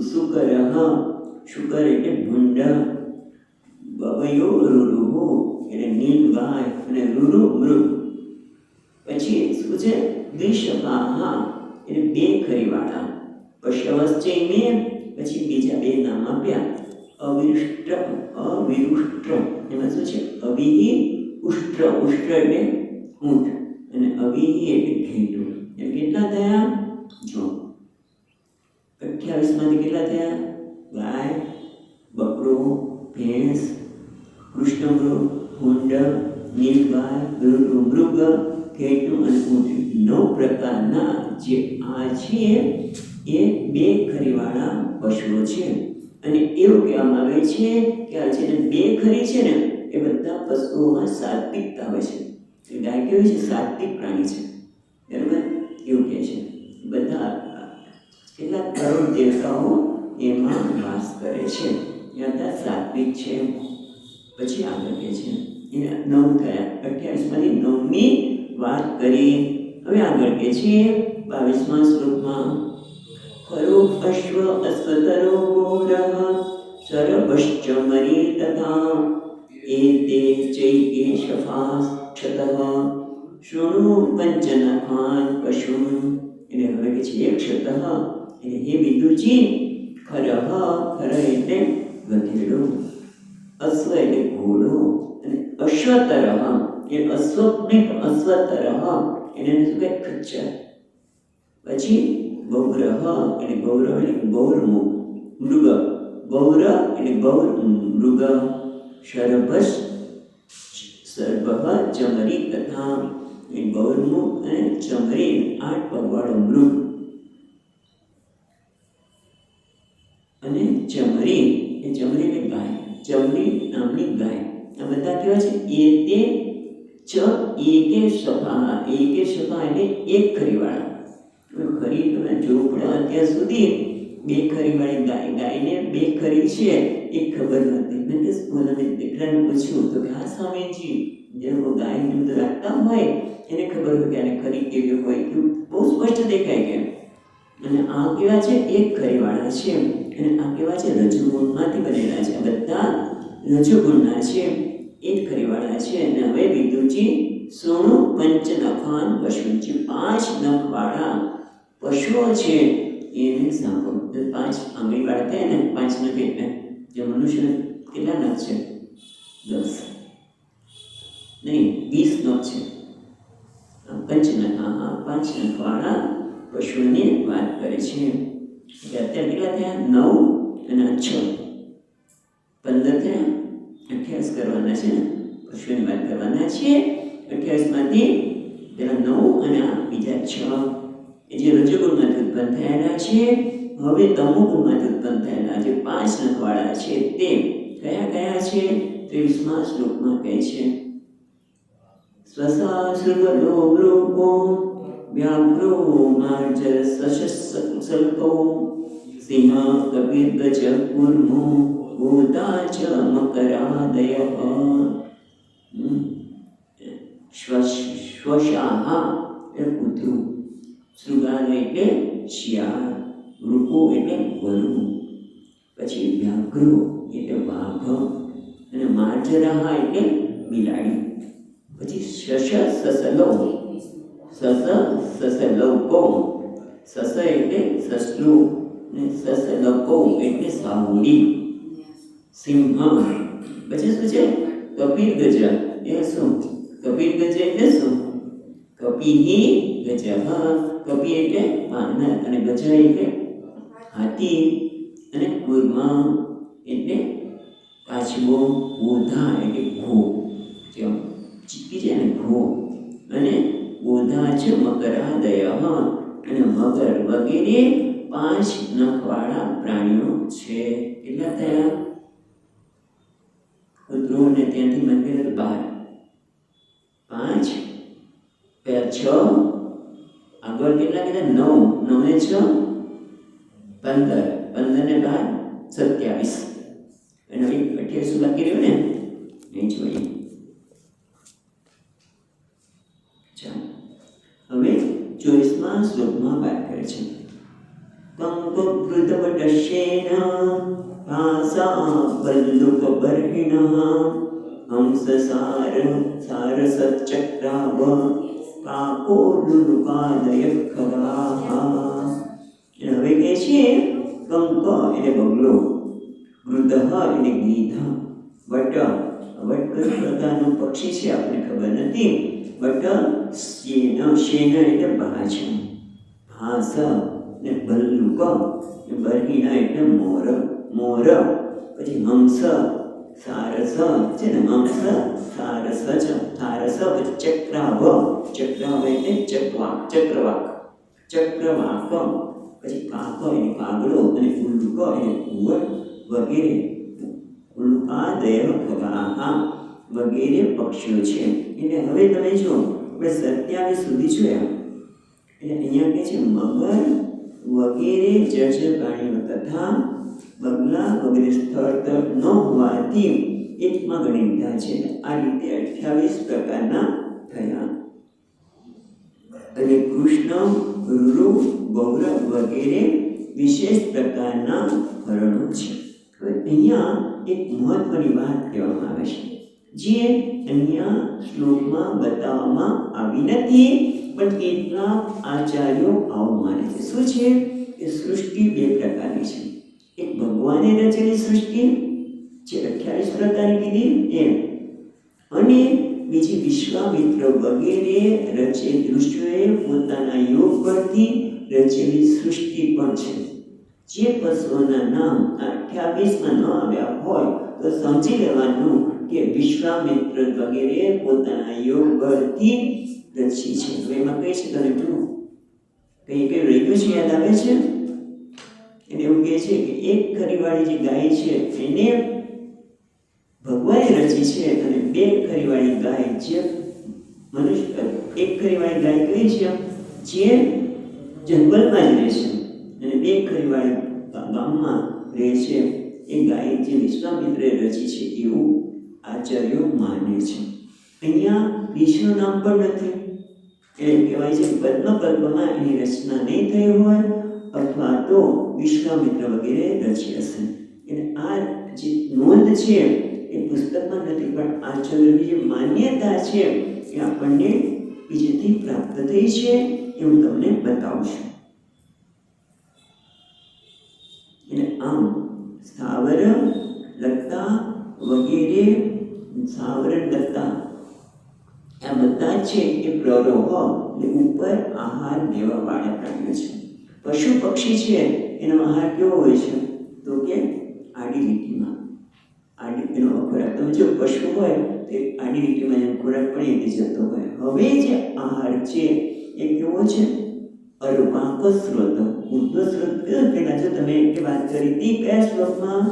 શુકર. શુકર એટલે ભૂંડ. બબયો રૂરુ એટલે નીલ ગાય અને રૂરુ મૃગ. પછી શું છે? દ્વિશપા એટલે બે ખરીવાળા. પશવશ્ચે મેં પછી બીજા બે નામ આપ્યા. અવિરુષ્ટ, અવિરુષ્ટ એમાં શું છે? અવિહિ ઉષ્ટ્ર. ઉષ્ટ્ર એટલે ઊંટ અને અવિહિ એટલે ઘેટું. એટલે કેટલા થયા? જો 28 માંથી કેટલા થયા? ગાય, બકરો, ભેંસ, કૃષ્ણમૃગ, ભૂંડ, નીલગાય, મૃગ, ઘેટું અને ઊંટ. 9 પ્રકારના જે આ છે એ બે ખરીવાળા પશુઓ છે. અને એવું કહેવામાં આવે છે કે આ જે બે ખરી છે ને એ બધા પશુઓમાં સાત્વિકતા હોય છે. ગાય કેવી છે? સાત્વિક પ્રાણી છે, બરાબર? એવું કહે છે. બધા કેટલાક કરોડ દેવતાઓ એમાં વાસ કરે છે, એ બધા સાત્વિક છે. પછી આગળ કહે છે એ 9 થયા. 28 માંથી 9મી વાત કરી. હવે આગળ કહે છે 22મા શ્લોકમાં ખરો અશ્વ અશ્વતરો ગોરઃ સરભશ્ચ મરી તથા એતે ચૈકે શફાક્ષતઃ શૃણુ પંચનખાન પશુન. એટલે હવે કે છે એક ક્ષતઃ એટલે હે વિદુરજી, ખરઃ એટલે ગધેડો, અશ્વ એટલે ઘોડો અને અશ્વતરઃ એ અશ્વપનિક અશ્વતરઃ એને શું કહે? ખચ્ચર. પછી ગૌરહ એટલે ગૌરવ એટલે ગૌર મૃગ, ગૌર એટલે ગૌર મૃગ, શરભસ સર્ભ ચમરી તથા એ ગૌરમુખ અને ચમરી 8 પગવાળો મૃગ અને ચમરી એ ચમરી એટલે ગાય, ચમરી નામની ગાય. આ બધા કેવા છે? એકે શફા. એકે શફા એટલે એક ખરીવાળા. ખરી તમે જો પડે અત્યાર સુધી બે ખરીવાળી ગાય, ગાયને બે ખરી છે એ ખબર નથી. મેં કે બોલાને દીકરાને પૂછ્યું તો કે હા સ્વામીજી, જે ગાયને બધું રાખતા હોય એને ખબર હોય કે આને ખરી કેવી હોય, કે બહુ સ્પષ્ટ દેખાય કે. અને આ કેવા છે? એક ખરીવાળા છે. અને આ કેવા છે? રજોગુણમાંથી બનેલા છે. બધા રજોગુણના છે, એક ખરીવાળા છે. અને હવે વિદુરજી સોનું પંચનખાન પશુ, જે 5 નખવાળા પશુઓ છે એને સાંભળો. 5 આંગળીવાળા થયા ને, 5 નખ એટલે જે મનુષ્ય કેટલા નખ છે? 10 નહીં, 20 નખ છે. પંચનખ, 5 નખવાળા પશુઓની વાત કરે છે. એટલે અત્યારે કેટલા થયા? 9 અને 6, 15 થયા. 28 કરવાના છે ને, પશુઓની વાત કરવાના છે. 28 માંથી પેલા 9 અને આ બીજા 6 એ જે રજોગુણમાંથી ઉત્પન્ન થયેલા છે. હવે તમોગુણમાંથી ઉત્પન્ન થયેલા જે 5 નખવાળા છે તે કયા કયા છે? 23મા શ્લોકમાં કહે છે સ્વસાસૃગલો મૃગો વ્યાઘ્રો માર્જર સશસ્સલ્કો સિંહ કપિર્ગજ કૂર્મો ભૂતા ચ મકરાદયઃ શ્વશાહ એટલે કૂતરું, શૃગાલ એટલે શિયાળ, વૃકો એટલે વરુ, પછી વ્યાઘ્રો એટલે વાઘ અને માર્જરાહ એટલે બિલાડી. પછી સસલૌકો, સસ એટલે સસલું ને સસલકો એટલે સાહુડી, સિંહ. પછી શું છે? કપિર્ગજ એ શું? કપિર્ગજ એટલે શું? કપિહિ ગજઃ. કપિ એટલે વાનર અને ગજ એટલે હાથી અને કૂર્મ એટલે કાચબો, ગોધા એટલે ઘો, જેમ ચીકી છે ને ઘો, અને ગોધા છે મકરાદય અને મગર વગેરે 5 નખવાળા પ્રાણીઓ છે. કેટલા થયા? કૂતરોને ત્યાંથી મંદિર 12, 5 6 આગળ કેટલા કીધા? 9 15, 15 ને 12 27, અને હવે 28 બાકી રહ્યું ને, નહીં જોઈએ. ચાલો હવે 24મા શ્લોકમાં વાત કરે છે. કંકુકૃતવટશ્યેન ભાસા વલ્લુકબર્હિણઃ હંસસારસચક્રાવ કાકોલુલુકાદય ખગાઃ. હવે કહે છે કંક એટલે બગલો, ગૃધ એટલે ગીધ, વટ કઈ પ્રકારનું પક્ષી છે આપણને ખબર નથી. વટ શેન એટલે બાજ, ભાસ ને ભલ્લુક, બર્હિણા એટલે મોર, પછી હંસ સારસ છે ને, હંસ સારસ ચક્રાવ એટલે ચક્રવાક, પછી કાક એટલે કાગડો, અને ઉલ્લુક એટલે કુંવર વગેરે. ઉલ્લુકાદય ખગાઃ વગેરે પક્ષીઓ છે. એટલે હવે તમે જો આપણે 27 સુધી જોયા, એટલે અહીંયા કહે છે મગર વગેરે જળચર પ્રાણીઓ તથા બગલા વગેરે સ્થળ ન હોવાથી એકમાં ગણી લીધા છે. આ રીતે 28 પ્રકારના થયા. અને કૃષ્ણ, રૂરુ, ગૌરવ વગેરે વિશેષ પ્રકારના હરણો છે. હવે અહીંયા એક મહત્વની વાત કહેવામાં આવે છે, જે અહીંયા શ્લોકમાં બતાવવામાં આવી નથી, પણ કેટલાક આચાર્યો આવું માને છે. શું છે કે સૃષ્ટિ 2 પ્રકારની છે. એક ભગવાને રચેલી સૃષ્ટિ જે 28 પ્રકારની કીધી એમ, અને બીજી વિશ્વામિત્ર વગેરે રચેલી ઋષિઓએ પોતાના યોગ પરથી રચેલી સૃષ્ટિ પણ છે. જે પશુઓના નામ 28માં ન આવ્યા હોય તો સમજી લેવાનું કે વિશ્વામિત્ર વગેરે પોતાના યોગ પરથી રચી છે. હવે એમાં કઈ છે તને તું કઈ રહી ગયું છે, યાદ આવે છે? એટલે એવું કહે છે કે એક ખરીવાળી જે ગાય છે એને ભગવાને રચી છે, અને 2 ખરીવાળી ગાય જે મનુષ્ય, એક ખરીવાળી ગાય કઈ છે જે જંગલમાં જ રહે છે, અને 2 ખરીવાળી ગામમાં રહે છે. એ ગાય જે વિશ્વામિત્રે રચી છે એવું આચાર્યો માને છે. અહીંયા ઋષિનું નામ પણ નથી. એટલે કહેવાય છે પદ્મકલ્પમાં એની રચના નહીં થઈ હોય, અથવા તો વિશ્વામિત્ર વગેરે રચી હશે. એટલે આ જે નોંધ છે એ પુસ્તકમાં નથી, પણ આચાર્યની જે માન્યતા છે એ આપણને બીજેથી પ્રાપ્ત થઈ છે, એવું તમને બતાવું છું. એટલે આમ સ્થાવર લતા વગેરે, સ્થાવર લતા આ બધા છે એ પ્રરોહ એટલે ઉપર આહાર લેવા વાળા પ્રાણીઓ છે. પશુ પક્ષી છે એનો આહાર કેવો હોય છે તો કે આડી લીટીમાં, એનો ખોરાક તમે જો પશુ હોય તે આડી લીટીમાં જેમ ખોરાક પડે તે જતો હોય. હવે જે આહાર છે એ કેવો છે? અર્વાક સ્ત્રોત, ઉર્ધ્વ સ્ત્રોત. પેલા જો તમે વાત કરી હતી કયા શ્લોકમાં?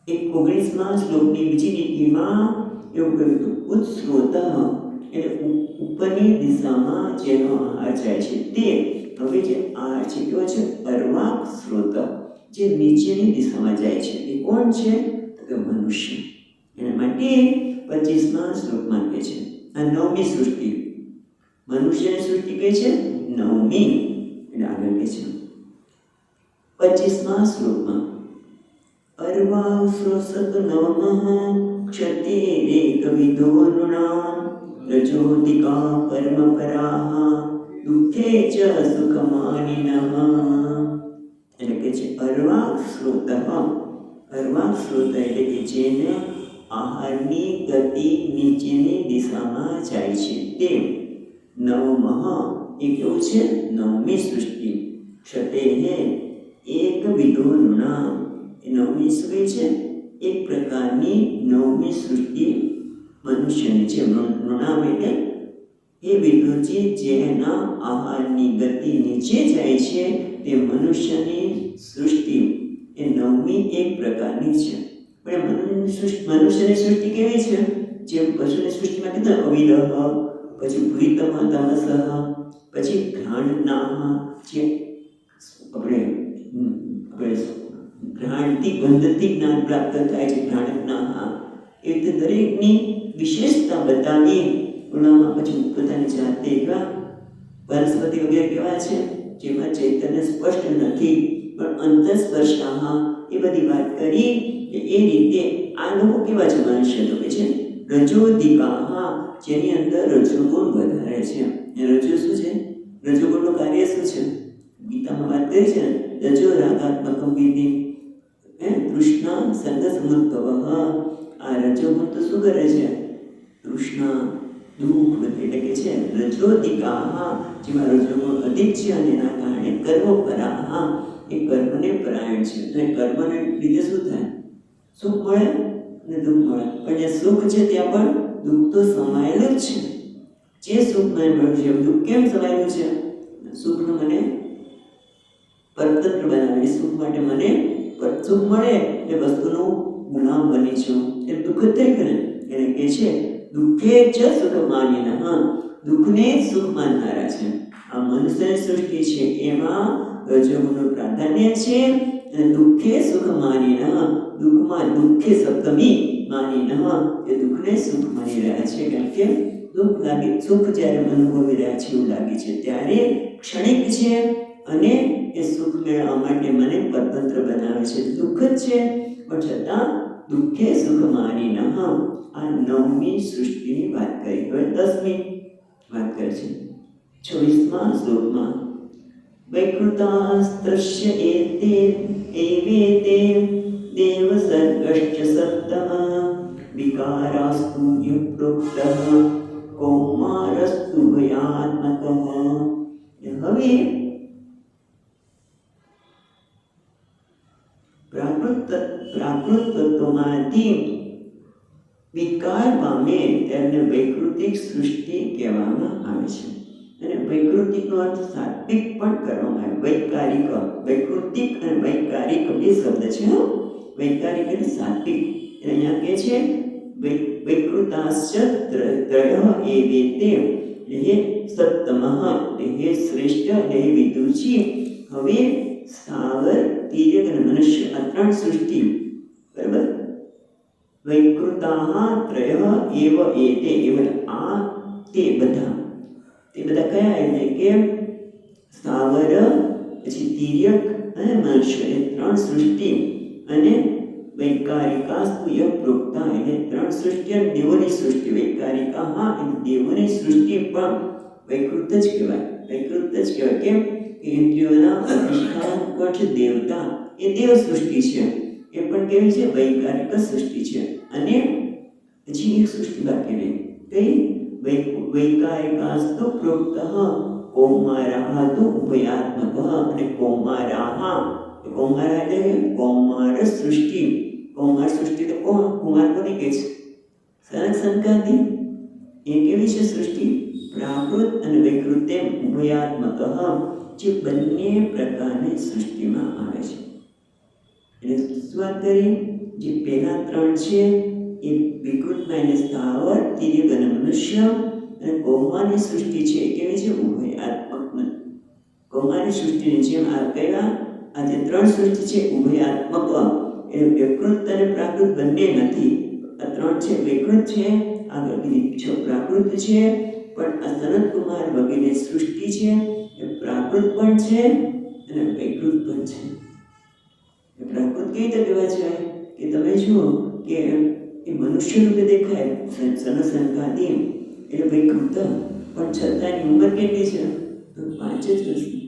19મા શ્લોકની બીજી લીટીમાં એવું કહ્યું હતું ઉત્સ્રોત, એટલે ઉપરની દિશામાં જેનો આહાર જાય છે તે. હવે જે આહાર છે કેવો છે? અર્વાક સ્ત્રોત, જે નીચેની દિશામાં જાય છે. એ કોણ છે તો કે મનુષ્ય. એના માટે 25મા શ્લોકમાં કહે છે આ 9મી સૃષ્ટિ, મનુષ્યની સૃષ્ટિ કઈ છે? 9મી. એટલે આગળ કહે છે 25મા શ્લોકમાં અર્વાસૃસત નવમઃ ક્ષતિરેક વિદો નૃણાં રજોદિકા પરમપરાઃ દુઃખે ચ સુખમાનિનઃ. એટલે કે છે અર્વાક સ્રોત. અર્વાક સ્રોત એટલે કે જેને આહારની ગતિ નીચેની દિશામાં જાય છે તે. નવમઃ એ કેવું છે? 9મી સૃષ્ટિ. ક્ષતેઃ એક વિદો નૃણાં, એ 9મી શું છે? એક પ્રકારની 9મી સૃષ્ટિ મનુષ્યની છે. નૃણામ એટલે એ વિદુજી જેના આહારની ગતિ નીચે જાય છે તે મનુષ્યની સૃષ્ટિ એ 9મી એક પ્રકારની છે. પણ મનુષ્યની સૃષ્ટિ કેવી છે? જેમ પશુની સૃષ્ટિમાં કીધું અવિદહ, પછી પ્રીતમ તમસઃ, પછી ઘ્રાણનાહ, જે આપણે ઘ્રાણથી ગંધથી જ્ઞાન પ્રાપ્ત થાય છે, ઘ્રાણનાહ. એ રીતે દરેકની વિશેષતા બતાવી ઓલામાં પછી પોતાની જાતે એવા વનસ્પતિ વગેરે કેવા છે જેમાં ચૈતન્ય સ્પષ્ટ નથી પણ અંતસ્પર્શાહ એ બધી વાત કરી કે એ રીતે આ લોકો કેવા છે મનુષ્ય તો કે છે રજોદિકાહ, જેની અંદર રજોગુણ વધારે છે. રજો શું છે? રજોગુણનું કાર્ય શું છે? ગીતામાં વાત કરી છે ને, રજો રાગાત્મકમ વિધિ તૃષ્ણા સંગ સમુદ્ભવ. આ રજોગુણ તો શું કરે છે? તૃષ્ણા, દુઃખ એટલે કે છે રજોદિકાહ, જેમાં રજોગુણ અધિક છે અને એના કારણે કર્મપરાહ, એ કર્મને પરાયણ છે. અને કર્મને લીધે શું થાય? સુખ મળે ને દુઃખ મળે. પણ જે સુખ છે ત્યાં પણ દુઃખ તો સમાયેલું જ છે. જે સુખ મને મળ્યું છે દુઃખ કેમ સમાયેલું છે? સુખનું મને પરતંત્ર બનાવે. સુખ માટે મને સુખ મળે એટલે વસ્તુનું ગુલામ બની છું, એ દુઃખ જ થાય ને. એને કહે છે દુઃખે જ સુખ માનીને, દુઃખને સુખ માનનારા છે. આ મનુષ્યની સૃષ્ટિ છે એમાં રજોગુણનું પ્રાધાન્ય છે અને દુઃખે સુખ માનીને, દુઃખમાં દુઃખે સપ્તમી માનીને એ દુઃખને સુખ માની રહ્યા છે. કારણ કે દુઃખ લાગે, સુખ જ્યારે અનુભવી રહ્યા છે એવું લાગે છે ત્યારે ક્ષણિક છે અને એ સુખ મેળવવા માટે મને પરતંત્ર બનાવે છે. દુઃખ જ છે પણ છતાં દુઃખે સુખ માનીને. આ 9મી સૃષ્ટિની વાત કરી. હવે 10મી વાત કરે છે 26મા શ્લોકમાં. વૈકૃતાસ્ત્રસ્ય એતે એવેતે દેવ સર્ગશ્ચ સપ્તમ વિકારાસ્તુ યુક્તઃ કૌમારસ્તુ ભયાત્મકઃ. હવે પ્રાકૃત તત્વમાંથી વિકાર પામે તેને વૈકૃતિક સૃષ્ટિ કહેવામાં આવે છે. અને વૈકૃતિકનો અર્થ સાત્વિક પણ કરવામાં આવે. વૈકારિક, વૈકૃતિક અને વૈકારિક બે શબ્દ છે. વૈકારિક એટલે સાત્વિક. અહીંયા કહે છે વૈકૃતાશ્ચ ત્રયઃ એવેતે, હે સપ્તમઃ, હે શ્રેષ્ઠ, હે વિદુષી. હવે સ્થાવર, તિર્યક અને મનુષ્ય આ 3 સૃષ્ટિ, બરાબર. વૈકૃતાઃ ત્રયઃ એવ એતે, એવ આ તે બધા કયા? એટલે કે સ્થાવર, પછી તિર્યક અને મનુષ્ય, એ 3 સૃષ્ટિ. અને વૈકારિકાસ્તુ યઃ પ્રોક્તા, એટલે 3 સૃષ્ટિ અને દેવોની સૃષ્ટિ. વૈકારિકા એટલે દેવોની સૃષ્ટિ પણ વૈકૃત જ કહેવાય. વૈકૃત જ કહેવાય. કેમ કે ઇન્દ્રિયોના અધિષ્ઠાન કઠ દેવતા એ દેવ સૃષ્ટિ છે. એ પણ કેવી છે? વૈકારિક સૃષ્ટિ છે. અને પછી એક સૃષ્ટિ બાકી રહી કઈ? વૈકારિકાસ્તુ પ્રોક્તઃ કૌમારાહ તુ ઉભયાત્મકઃ. અને કૌમારાહ, કૌમારા એટલે કૌમાર સૃષ્ટિ. કૌમાર સૃષ્ટિ તો કોણ? કુમાર કોને કહે છે? સનક સંકાદી. એ કેવી છે સૃષ્ટિ? પ્રાકૃત અને વૈકૃત એમ ઉભયાત્મકઃ, જે બંને પ્રકારની સૃષ્ટિમાં આવે છે. એટલે શું વાત કરી? જે પહેલા 3 છે એ વિકૃતમાં એને સ્થાવર, તિર્યક અને મનુષ્ય. અને કૌમારની સૃષ્ટિ છે એ કેવી છે? ઉભયાત્મક. કૌમારની સૃષ્ટિની જેમ આ કયા? આ જે 3 સૃષ્ટિ છે ઉભયાત્મક, એ વિકૃત અને પ્રાકૃત બંને નથી. આ 3 છે વિકૃત છે, આગળ કીધી પ્રાકૃત છે. પણ આ સનત કુમાર વગેરે સૃષ્ટિ છે એ પ્રાકૃત પણ છે અને વિકૃત પણ છે. પ્રાકૃત કઈ રીતે કહેવાય છે કે તમે જુઓ કે એ મનુષ્ય રૂપે દેખાય, સનસનકાદી, એટલે વિકૃત. પણ છતાં એની ઉંમર કેટલી છે? તો 5 જ વર્ષની.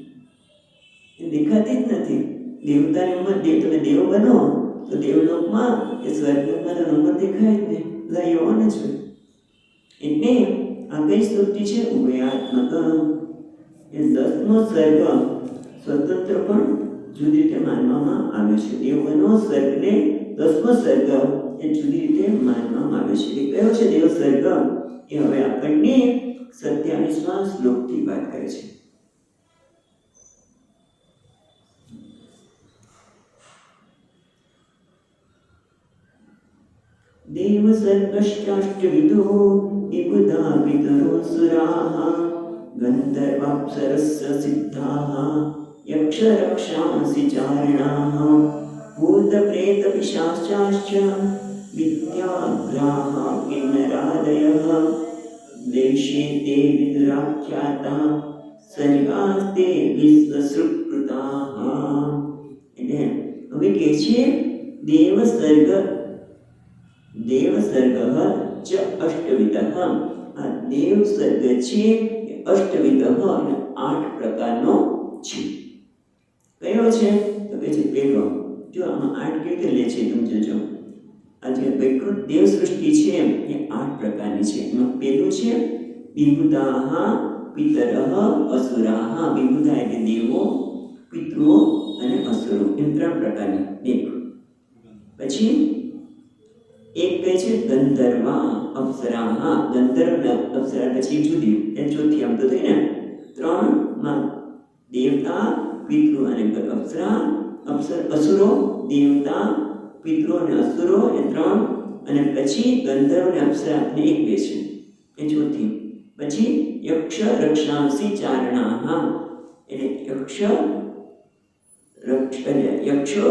એ દેખાતી જ નથી. દેવતાની ઉંમર, તમે દેવ બનો તો દેવલોકમાં કે સ્વર્ગલોકમાં તો ઉંમર દેખાય જ નહીં. બધા યૌવન જ હોય. એટલે આ કઈ સૃષ્ટિ છે? ઉભયાત્મક. એ 10મો સર્ગ સ્વતંત્ર પણ જુદી રીતે માનવામાં આવે છે. દેવોનો સર્ગને 10મો સર્ગ એ જુદી રીતે માનવામાં આવે છે. એ કયો છે દેવ સર્ગ? એ હવે આપણને 27મા શ્લોકથી વાત કરે છે. देवसर्गश्चाष्टविधो विबुधा पितरोऽसुराः गन्धर्वाप्सरस्य सिद्धाः यक्षरक्षांसि चारणाः भूतप्रेतपिशाचाश्च विद्याग्राः किन्नरादयः देशे ते विदुराख्याता सर्गास्ते विश्वसृकृताः। એટલે હવે કહે છે દેવસર્ગ ચ અષ્ટવિધઃ. આ દેવસર્ગ છે એ અષ્ટવિધઃ અને 8 પ્રકારનો છે. કયો છે તો કે છે પહેલો, જો આમાં 8 કેવી રીતે લે છે તમે જોજો. આ જે વૈકૃત દેવ સૃષ્ટિ છે એ 8 પ્રકારની છે. એમાં પહેલું છે વિબુધાઃ પિતરઃ અસુરાઃ. વિબુધા એટલે દેવો, પિતૃઓ અને અસુરો, એમ 3 પ્રકારની દેવ. પછી એક કહે છે ગંધર્વા અપ્સરા. ગંધર્વ અપ્સરા પછી જુદી, એ ચોથી આમ તો થઈ ને 3 માં દેવતા, પિતૃ અને અપ્સરા. અસુરો, દેવતા, પિતૃ અને અસુરો, એ 3. અને પછી ગંધર્વ અને અપ્સરા ને એક બે છે, એ ચોથી. પછી યક્ષ રક્ષાંસી ચારણાઃ. એટલે યક્ષો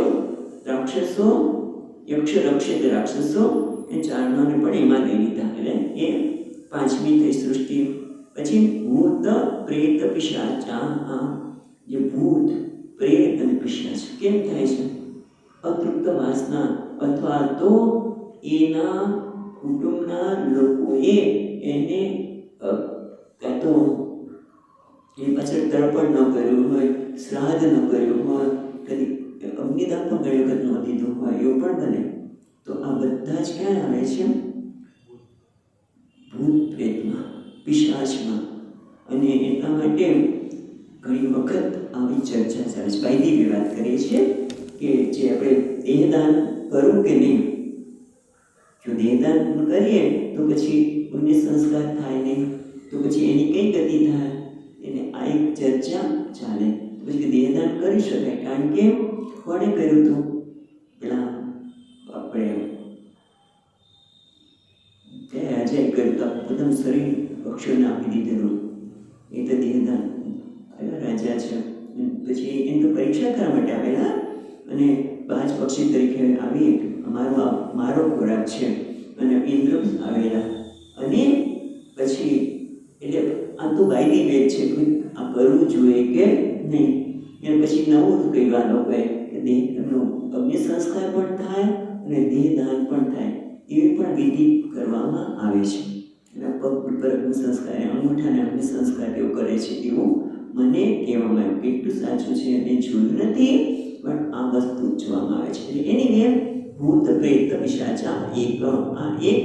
રાક્ષસો, યક્ષ રક્ષિત રાક્ષસો, એ ચારણોને પણ એમાં લઈ લીધા. એટલે એ 5મી થઈ સૃષ્ટિ. પછી ભૂત પ્રેત પિશાચા. જે ભૂત, પ્રેત અને પિશાચ કેમ થાય છે? અતૃપ્ત વાસના અથવા તો એના કુટુંબના લોકોએ એને કાં તો એ પાછળ તર્પણ ન કર્યું હોય, શ્રાદ્ધ ન કર્યું હોય, કદી અગ્નિદાન પણ ઘણી વખત ન દીધું હોય, એવું પણ બને. તો આ બધા જ ક્યાં આવે છે? ભૂત પ્રેતમાં, પિશાચમાં. અને એટલા માટે ઘણી વખત આવી ચર્ચા ચાલે છે. વાયદી વાત કરીએ છીએ કે જે આપણે દેહદાન કરવું કે નહીં. જો દેહદાન કરીએ તો પછી પુણ્ય સંસ્કાર થાય નહીં, તો પછી એની કઈ ગતિ થાય? એને આ એક ચર્ચા ચાલે. પછી દેહદાન કરી શકાય, કારણ કે કોણે કર્યું હતું? પેલા આપણે અજય કરતા પોતાનું શરીર પક્ષીઓને આપી દીધેલું, એ તો દેહદાન. કયા રાજા છે? પછી એની તો પરીક્ષા કરવા માટે આવેલા અને બાજ પક્ષી તરીકે આવી મારો ખોરાક છે અને ઇન્દ્ર આવેલા. અને પછી એટલે આ તો વાયદી વેદ છે, આ કરવું જોઈએ કે નહીં. અને પછી નવું કહેવા લોકોએ કે દેહનો અગ્નિ સંસ્કાર પણ થાય અને દેહદાન પણ થાય, એવી પણ વિધિ કરવામાં આવે છે. એના પગ ઉપર અગ્નિ સંસ્કાર, અંગૂઠાને અગ્નિ સંસ્કાર કેવું કરે છે એવું મને કહેવામાં આવ્યું. કેટલું સાચું છે મેં જોયું નથી, પણ આ વસ્તુ જોવામાં આવે છે. એટલે એની મેં ભૂત પ્રેત પિશાચા એક, આ એક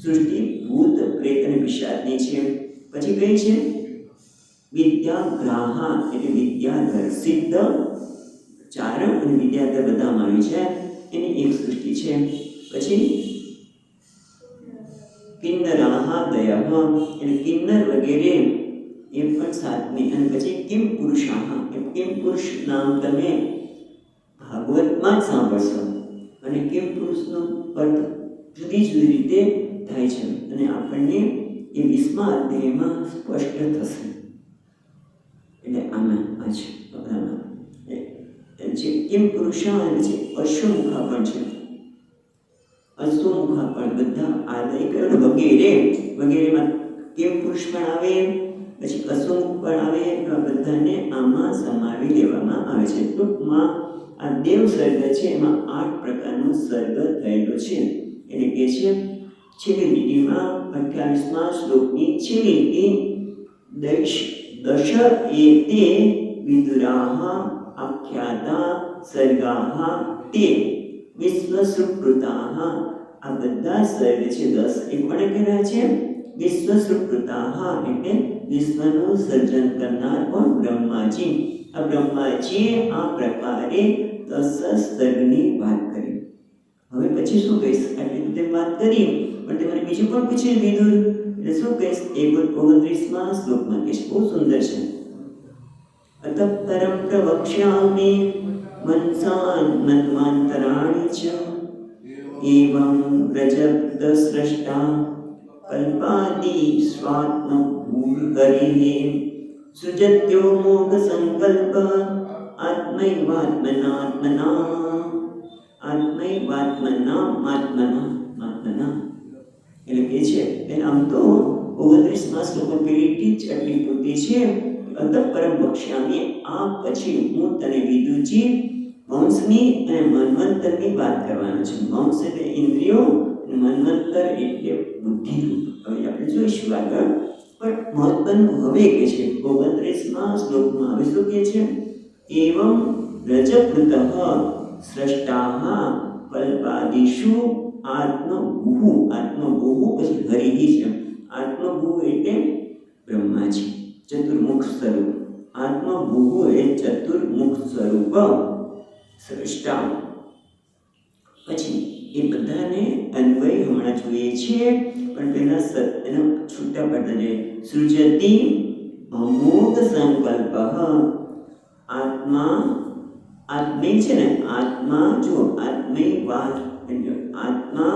સૃષ્ટિ ભૂત પ્રેત અને પિશાચની છે. પછી કઈ છે? વિદ્યાગ્રાહ એટલે વિદ્યાધર, સિદ્ધ, ચારણ અને વિદ્યાધર બધામાં આવી છે. એની એક સૃષ્ટિ છે. પછી કિન્નરાહ દયઃ એટલે કિન્નર વગેરે, એ પણ 7મી. અને પછી કિમ પુરુષાહ, કિમ પુરુષ નામ તમે ભાગવતમાં જ સાંભળશો. અને કિમ પુરુષનો અર્થ જુદી જુદી રીતે થાય છે અને આપણને એ 20મા અધ્યાયમાં સ્પષ્ટ થશે. એટલે આમાં આ છે બધામાં જે કિમ પુરુષા અને છે અશ્વમુખા પણ છે, અશ્વમુખા પણ બધા આદય કયો વગેરે વગેરેમાં કિમ પુરુષ પણ આવે, પછી અશ્વમુખ પણ આવે. એવા બધાને આમાં સમાવી લેવામાં આવે છે. ટૂંકમાં આ દેવ સર્ગ છે એમાં 8 પ્રકારનો સર્ગ થયેલો છે. એટલે કે છે છેલ્લી લીટીમાં 28મા શ્લોકની છેલ્લી લીટી દશ એતે વિદુરાહ આખ્યાતા સર્ગાહ તે વિશ્વસૃકૃતાઃ. આ બધા સર્ગ છે 10, એ કોણે કર્યા છે? વિશ્વસૃકૃતાઃ એટલે વિશ્વનું સર્જન કરનાર કોણ? બ્રહ્માજી. આ બ્રહ્માજીએ આ પ્રકારે 10 સર્ગની વાત કરી. હવે પછી શું કહીશ? આટલી રીતે વાત કરી, પણ તે મને બીજું પણ પૂછે વિદુર, એટલે શું કહીશ? 29મા શ્લોકમાં કહીશ. બહુ સુંદર છે. અત પરમ પ્રવક્ષ્યામિ મનસાન મન્વાંતરાણિ ચ एवं व्रजप्रदस्रष्टा कल्पादि स्वात्मभूर्हरिः सृजत्यो मोघसङ्कल्प आत्मैवात्मनात्मना આત્મના એટલે કે છે બેન આમ તો 29મા શ્લોકમાં પેલી જ આટલી પૂર્તિ છે અત પરમ બક્ષ્યામી આ પછી હું તને વિદુજી વંશની અને મન્વંતરની વાત કરવાનું છે. વંશ એટલે ઇન્દ્રિયો અને મન્વંતર એટલે બુદ્ધિ. હવે આપણે જોઈશું આગળ, પણ મહત્વનું હવે કે છે 29મા શ્લોકમાં હવે શું કહે છે? એવં રજપૃતઃ સ્રષ્ટાઃ કલ્પાદિષુ આત્મભૂ પછી હરિ છે. આત્મભૂ એટલે બ્રહ્માજી ચતુર્મુખ સ્વરૂપ. આત્મભૂ એ ચતુર્મુખ સ્વરૂપ સ્રષ્ટા. પછી એ બધાને અન્વય હમણાં જોઈએ છે, પણ પહેલા એનો છૂટા પડતા છે. સૃજતિ અમોઘ સંકલ્પ આત્મા આત્મે છે ને આત્મા જો આત્મૈવા આત્મા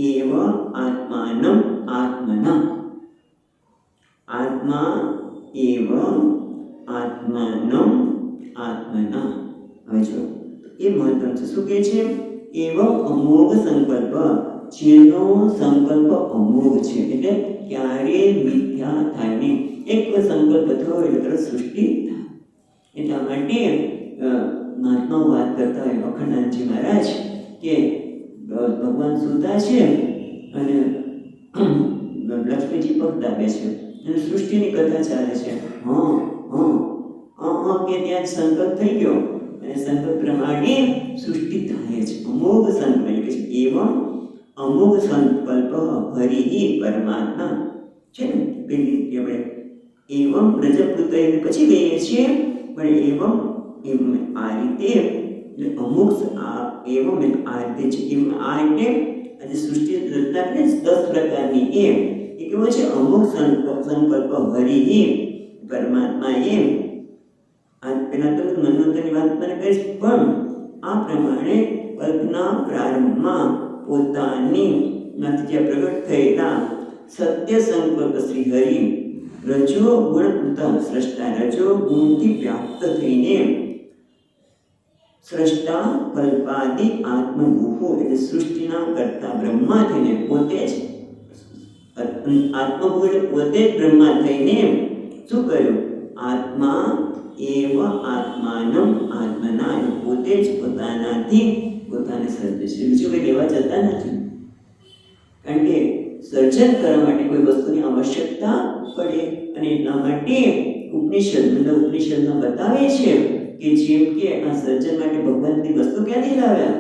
એવ આત્માનમ આત્મના આત્મા એવ આત્માનમ આત્મના. હવે જો એ મહત્વ છે. શું કહે છે? એવમ અમોઘ સંકલ્પ, જેનો સંકલ્પ અમોઘ છે એટલે ક્યારેય મિથ્યા થાય નહીં. એક સંકલ્પ થયો એટલે સૃષ્ટિ થાય. એટલા માટે મહાત્માઓ વાત કરતા હોય અખંડાનંદજી મહારાજ કે ભગવાન સુતા છે અને લક્ષ્મીજી પગ દાબે છે અને સૃષ્ટિની કથા ચાલે છે. કે ત્યાં સંકલ્પ થઈ ગયો અને સંકલ્પ પ્રમાણે સૃષ્ટિ થાય છે. અમોઘ સંકલ્પ એટલે છે એવમ અમોઘ સંકલ્પ હરિ પરમાત્મા છે ને પેલી આપણે એવમ પ્રજપૃત પછી કહીએ છીએ, પણ એવમ આ રીતે અમુક એવમ આ રીતે છે. એમ આ એટલે આજે સૃષ્ટિ રચના ને 10 પ્રકારની એ કેવો છે? અમુક સંકલ્પ હરિ પરમાત્મા એમ. આ પેલા તો મન્વંતરની વાત મને કહીશ, પણ આ પ્રમાણે કલ્પના પ્રારંભમાં પોતાની માંથી જે પ્રગટ થયેલા સત્ય સંકલ્પ શ્રી હરિ રજો ગુણ સ્રષ્ટા રજો ગુણથી વ્યાપ્ત થઈને સ્રષ્ટા કલ્પાદિ આત્મભૂહો એટલે સૃષ્ટિના કરતા બ્રહ્મા થઈને પોતે જ આત્મભૂ એટલે પોતે જ બ્રહ્મા થઈને શું કર્યું? આત્મા એવ આત્માનમ આત્મના પોતે જ પોતાનાથી પોતાને સર્જે છે. બીજું કંઈ લેવા જતા નથી, કારણ કે સર્જન કરવા માટે કોઈ વસ્તુની આવશ્યકતા પડે અને એટલા માટે ઉપનિષદમાં બતાવે છે કે જેમ કે આ સર્જન માટે ભગવાનની વસ્તુ ક્યાંથી લાવ્યા?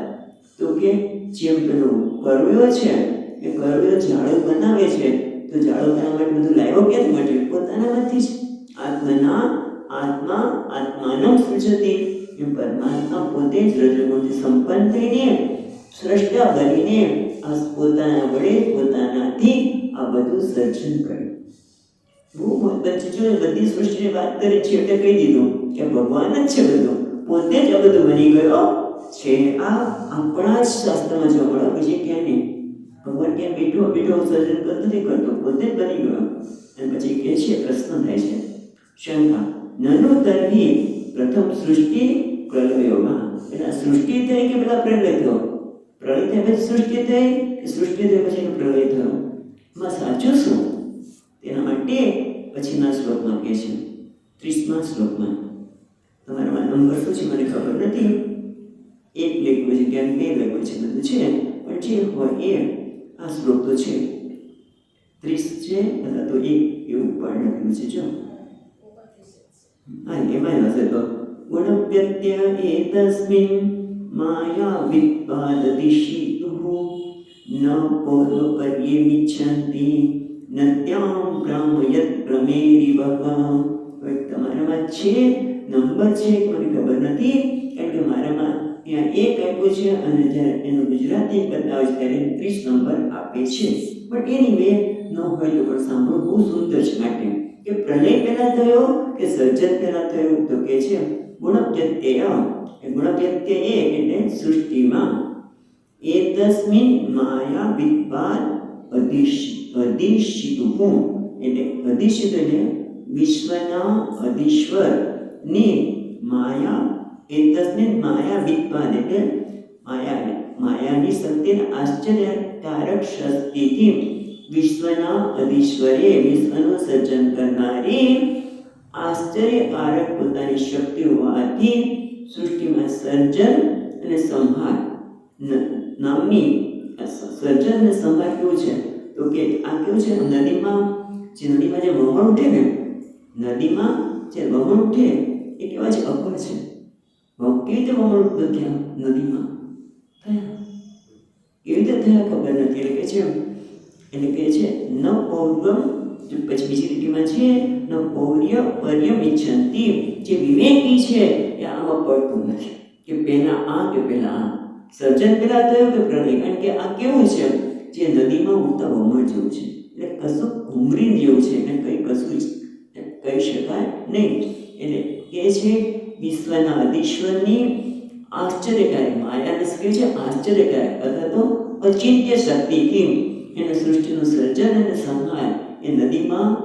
તો કે જેમ પેલો કરવ્યો છે એ કરવ્યો ઝાડુ બનાવે છે, તો ઝાડુ બનાવવા માટે બધું લાવ્યો ક્યાંથી? માટે પોતાનામાંથી જ. આત્માનમ સૃજતિ એ પરમાત્મા પોતે જ રજોગુણથી સંપન્ન થઈને સ્રષ્ટા બનીને આ પોતાના વડે પોતાનાથી આ બધું સર્જન કર્યું. બહુ મહત્વ છે. બધી સૃષ્ટિની વાત કરી છે એટલે કહી દીધું કે ભગવાન જ છે, બધું પોતે જ આ બધું બની ગયો છે. આ આપણા જ શાસ્ત્રમાં જોવા મળે, પછી ક્યાં નહીં. ભગવાન ક્યાં બેઠો સર્જન નથી કરતો, પોતે જ બની ગયો. અને પછી કહે છે, પ્રશ્ન થાય છે શંકા નનો તર્હિ પ્રથમ સૃષ્ટિ પ્રલયોમાં. એટલે સૃષ્ટિ થઈ કે પેલા પ્રલય થયો? પ્રલય થયા પછી સૃષ્ટિ થઈ કે સૃષ્ટિ થઈ પછી પ્રલય થયો? એમાં સાચું શું? તેના માટે પછીના શ્લોકમાં કહે છે 30મા શ્લોકમાં. તમારામાં નંબર શું છે મને ખબર નથી, એક લખ્યું છે ક્યાંક બે લખ્યું છે, બધું છે, પણ જે હોય એ આ શ્લોક તો છે 30 છે અથવા તો એક એવું પણ લખ્યું છે. જો હા એમાં હશે તો ગુણવ્યત્ય એતસ્મિન માયા વિપાદતિષિતુઃ ન પૂર્વપર્યમિચ્છન્તિ નત્યામ ભ્રમયત ભ્રમેરિવઃ. તમારામાં છે નંબર છે મને ખબર નથી, કારણ કે મારામાં ત્યાં એક આપ્યો છે અને જ્યારે એનું ગુજરાતી કરતા હોય ત્યારે 30 નંબર આપે છે. પણ એની વે ન હોય તો પણ સાંભળો, બહુ સુંદર છે. માટે કે પ્રલય પહેલા થયો કે સર્જન પહેલા થયું? તો કે છે ગુણવ્યત્ય. એ ગુણવ્યત્ય એટલે સૃષ્ટિમાં एतस्मिन् माया विद्वान् અધિષ્ઠિતુઃ એટલે અધિષ્ઠિત એટલે વિશ્વના અધીશ્વર ને માયા એતસ્મિન માયા વિદ્વાન એટલે માયાની શક્તિને આશ્ચર્યકારક શક્તિથી વિશ્વના અધીશ્વરે વિશ્વનું સર્જન કરનારી આશ્ચર્યકારક પોતાની શક્તિ હોવાથી સૃષ્ટિમાં સર્જન અને સંહાર નામની સર્જન અને સંહાર કેવું છે તો કે આ કેવું છે નદીમાં જે વમળ ઉઠે ને નદીમાં જે વમળ ઉઠે એ કેવા છે અપર છે કેવી રીતે વમળ ઉઠતો થયા નદીમાં થયા કેવી રીતે થયા ખબર નથી એટલે કે છે ન પૌર્વમ પછી બીજી લીટીમાં છે ન પૌર્ય પર્યમ ઇચ્છંતી જે વિવેકી છે એ આમાં પડતું નથી કે પહેલા આ કે પહેલા આ સર્જન પહેલા થયું કે પ્રલય કારણ કે આ કેવું છે જે નદીમાં ઉડતા વમળ જેવું છે એટલે કશું ઘૂમરી જેવું છે એટલે કંઈ કશું કહી શકાય નહીં એટલે એ છે વિશ્વના અધીશ્વરની આશ્ચર્યકારી માયાને શું છે આશ્ચર્યકારી અથવા તો અચિંત્ય શક્તિથી એને સૃષ્ટિનું સર્જન અને સંહાર એ નદીમાં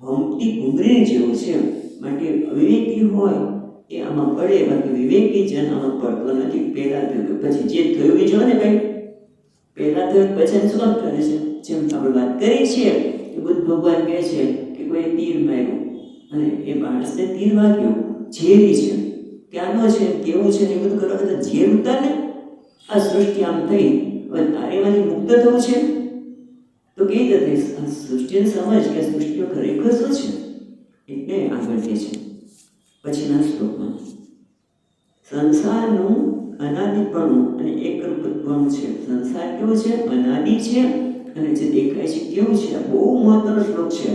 ભમતી ઘૂમરી જેવું છે માટે અવિવેકી હોય એ આમાં પડે બાકી વિવેકી જન આમાં પડતો નથી પહેલા થયું પછી જે થયું એ જો ને ભાઈ પહેલા થયું પછી શું કામ કરે છે જેમ આપણે વાત કરી છીએ કે બુદ્ધ ભગવાન કહે છે કે કોઈ તીર માર્યું અને એ માણસને તીર વાગ્યું ઝેરી છે ક્યાંનો છે કેવું છે એ બધું કરવા કરતાં ઝેર ઉતાર ને આ સૃષ્ટિ આમ થઈ હવે તારેમાંથી મુક્ત થવું છે તો કેવી રીતે સૃષ્ટિને સમજ કે સૃષ્ટિઓ ખરેખર શું છે એટલે આગળ કહે છે પછીના શ્લોકમાં સંસારનું અનાદિપણું અને એકરૂપપણું છે સંસાર કેવો છે અનાદિ છે અને જે દેખાય છે કેવું છે આ બહુ મહત્વનો શ્લોક છે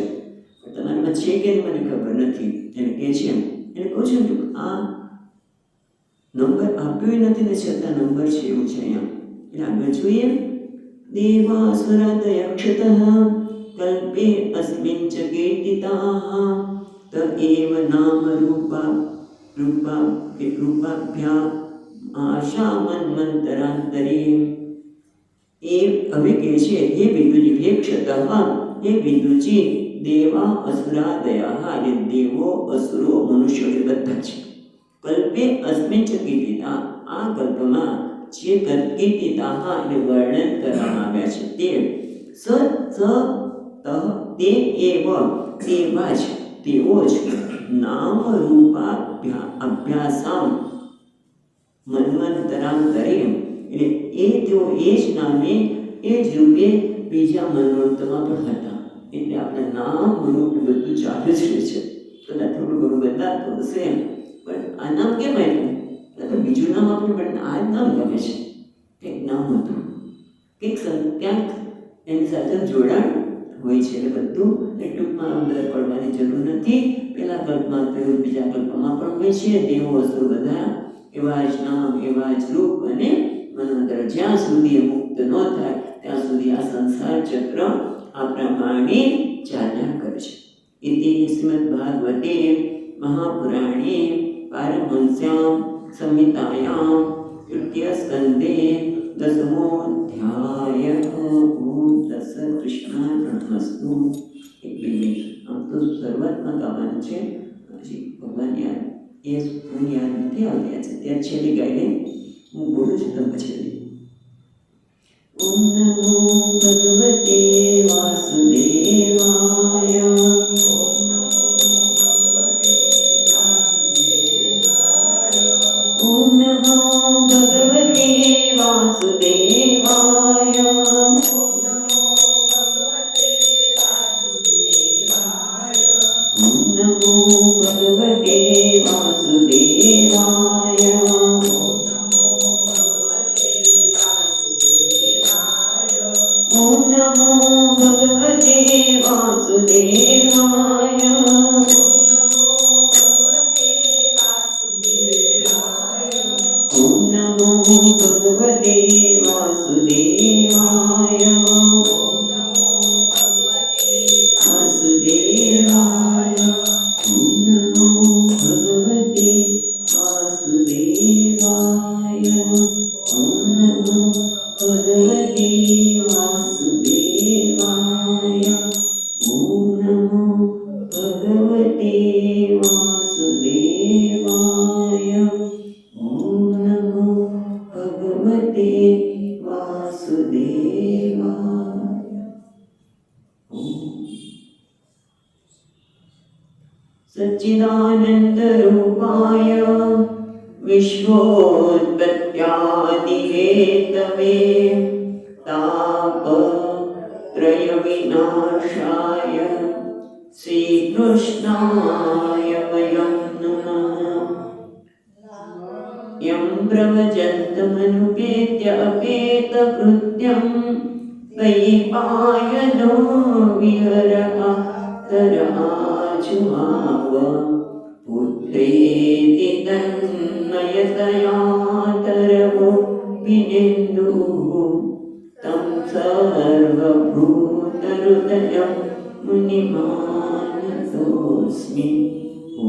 તમારામાં છે કે મને ખબર નથી એને કહે છે એને કહું છું કે આ નંબર આપ્યો નથી ને છતાં નંબર છે એવું છે અહીંયા એટલે આગળ જોઈએ देवासुरादयक्षतः कल्पे अस्मिन् च कीर्तिताः त एव नाम रूपाभ्याम् आशामन्वन्तरान्तरे એ હવે કહે છે હે વિદુજી હે ક્ષતઃ હે વિદુજી દેવા અસુરાદયા એટલે દેવો અસુરો મનુષ્યો એ બધા છે કલ્પે અસ્મિન ચ કીર્તિતા આ કલ્પમાં જે કીર્તિતા એટલે વર્ણન કરવામાં આવ્યા છે તે તે એવ તેવા જ તેઓ જ નામ રૂપાભ્યાસામ મન્વંતરાંતરે એટલે એ તેઓ એ જ નામે એ જ રૂપે બીજા મન્વંતરમાં પણ હતા એટલે આપણે નામ રૂપ બધું ચાલુ જ રહે છે કદાચ થોડું ઘણું બદલાતું હશે પણ આ નામ કેમ આવ્યું તો બીજું નામ આપણે પણ આ જ નામ ગમે છે કંઈક નામ હતું ક્યાંક એની સાથે જોડાણ હોય છે એટલે બધું એ ટૂંકમાં અંદર પડવાની જરૂર નથી પહેલા કલ્પમાં થયું બીજા કલ્પમાં પણ હોય છે દેવો અસુર બધા એવા જ નામ એવા જ રૂપ અને મનોંતર જ્યાં સુધી મુક્ત ન થાય ત્યાં સુધી આ સંસાર ચક્ર આ પ્રમાણે ચાલ્યા કરે છે ઇતિ શ્રીમદ્ ભાગવતે મહાપુરાણે પારમહંસ્યામ સંહિતાયામ તૃતીય સ્કંદે દસમોધ્યાય ઓમ તત્સત કૃષ્ણાર્પણમસ્તુ. એક મિનિટ આમ તો શરૂઆતમાં ગાવાનું છે પછી ભગવાન યાદ એ હું યાદ નથી આવ્યા છે ત્યાં છેલ્લી ગાઈને હું બોલું છું તમે પછી ઓમ નમો ભગવતે વાસુદેવાય ઓમ નમો ભગવતે વાસુદેવાય ઓમ નમો ભગવતે વાસુદેવાય ઓમ નમો ભગવતે વાસુદેવાય ઓમ નમો ભગવતે વાસુદેવાય વાસુદેવાય ઓમ નમો ભગવતે વાસુદેવાય नमो भगवते वासुदेवाय। ॐ नमो भगवते वासुदेवाय। ॐ नमो भगवते वासुदेवाय। सच्चिदानन्दरूपाय विश्वोत्पत्त्यादिहेतवे तापत्रयविनाशाय श्रीकृष्णाय वयं नमः। यं प्रवचन्तमनुपेत्य अपेतकृत्यं वैपायनो विहरः तरआजुहाव। पुत्रेति तन्मयतया तरवो विनेन्दुः तं सर्वभूतहृदयं मुनिमानतोऽस्मि। ॐ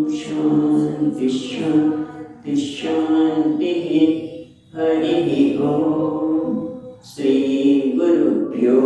शान्ति शान्ति शान्तिः। हरिः ॐ। श्रीगुरुभ्यो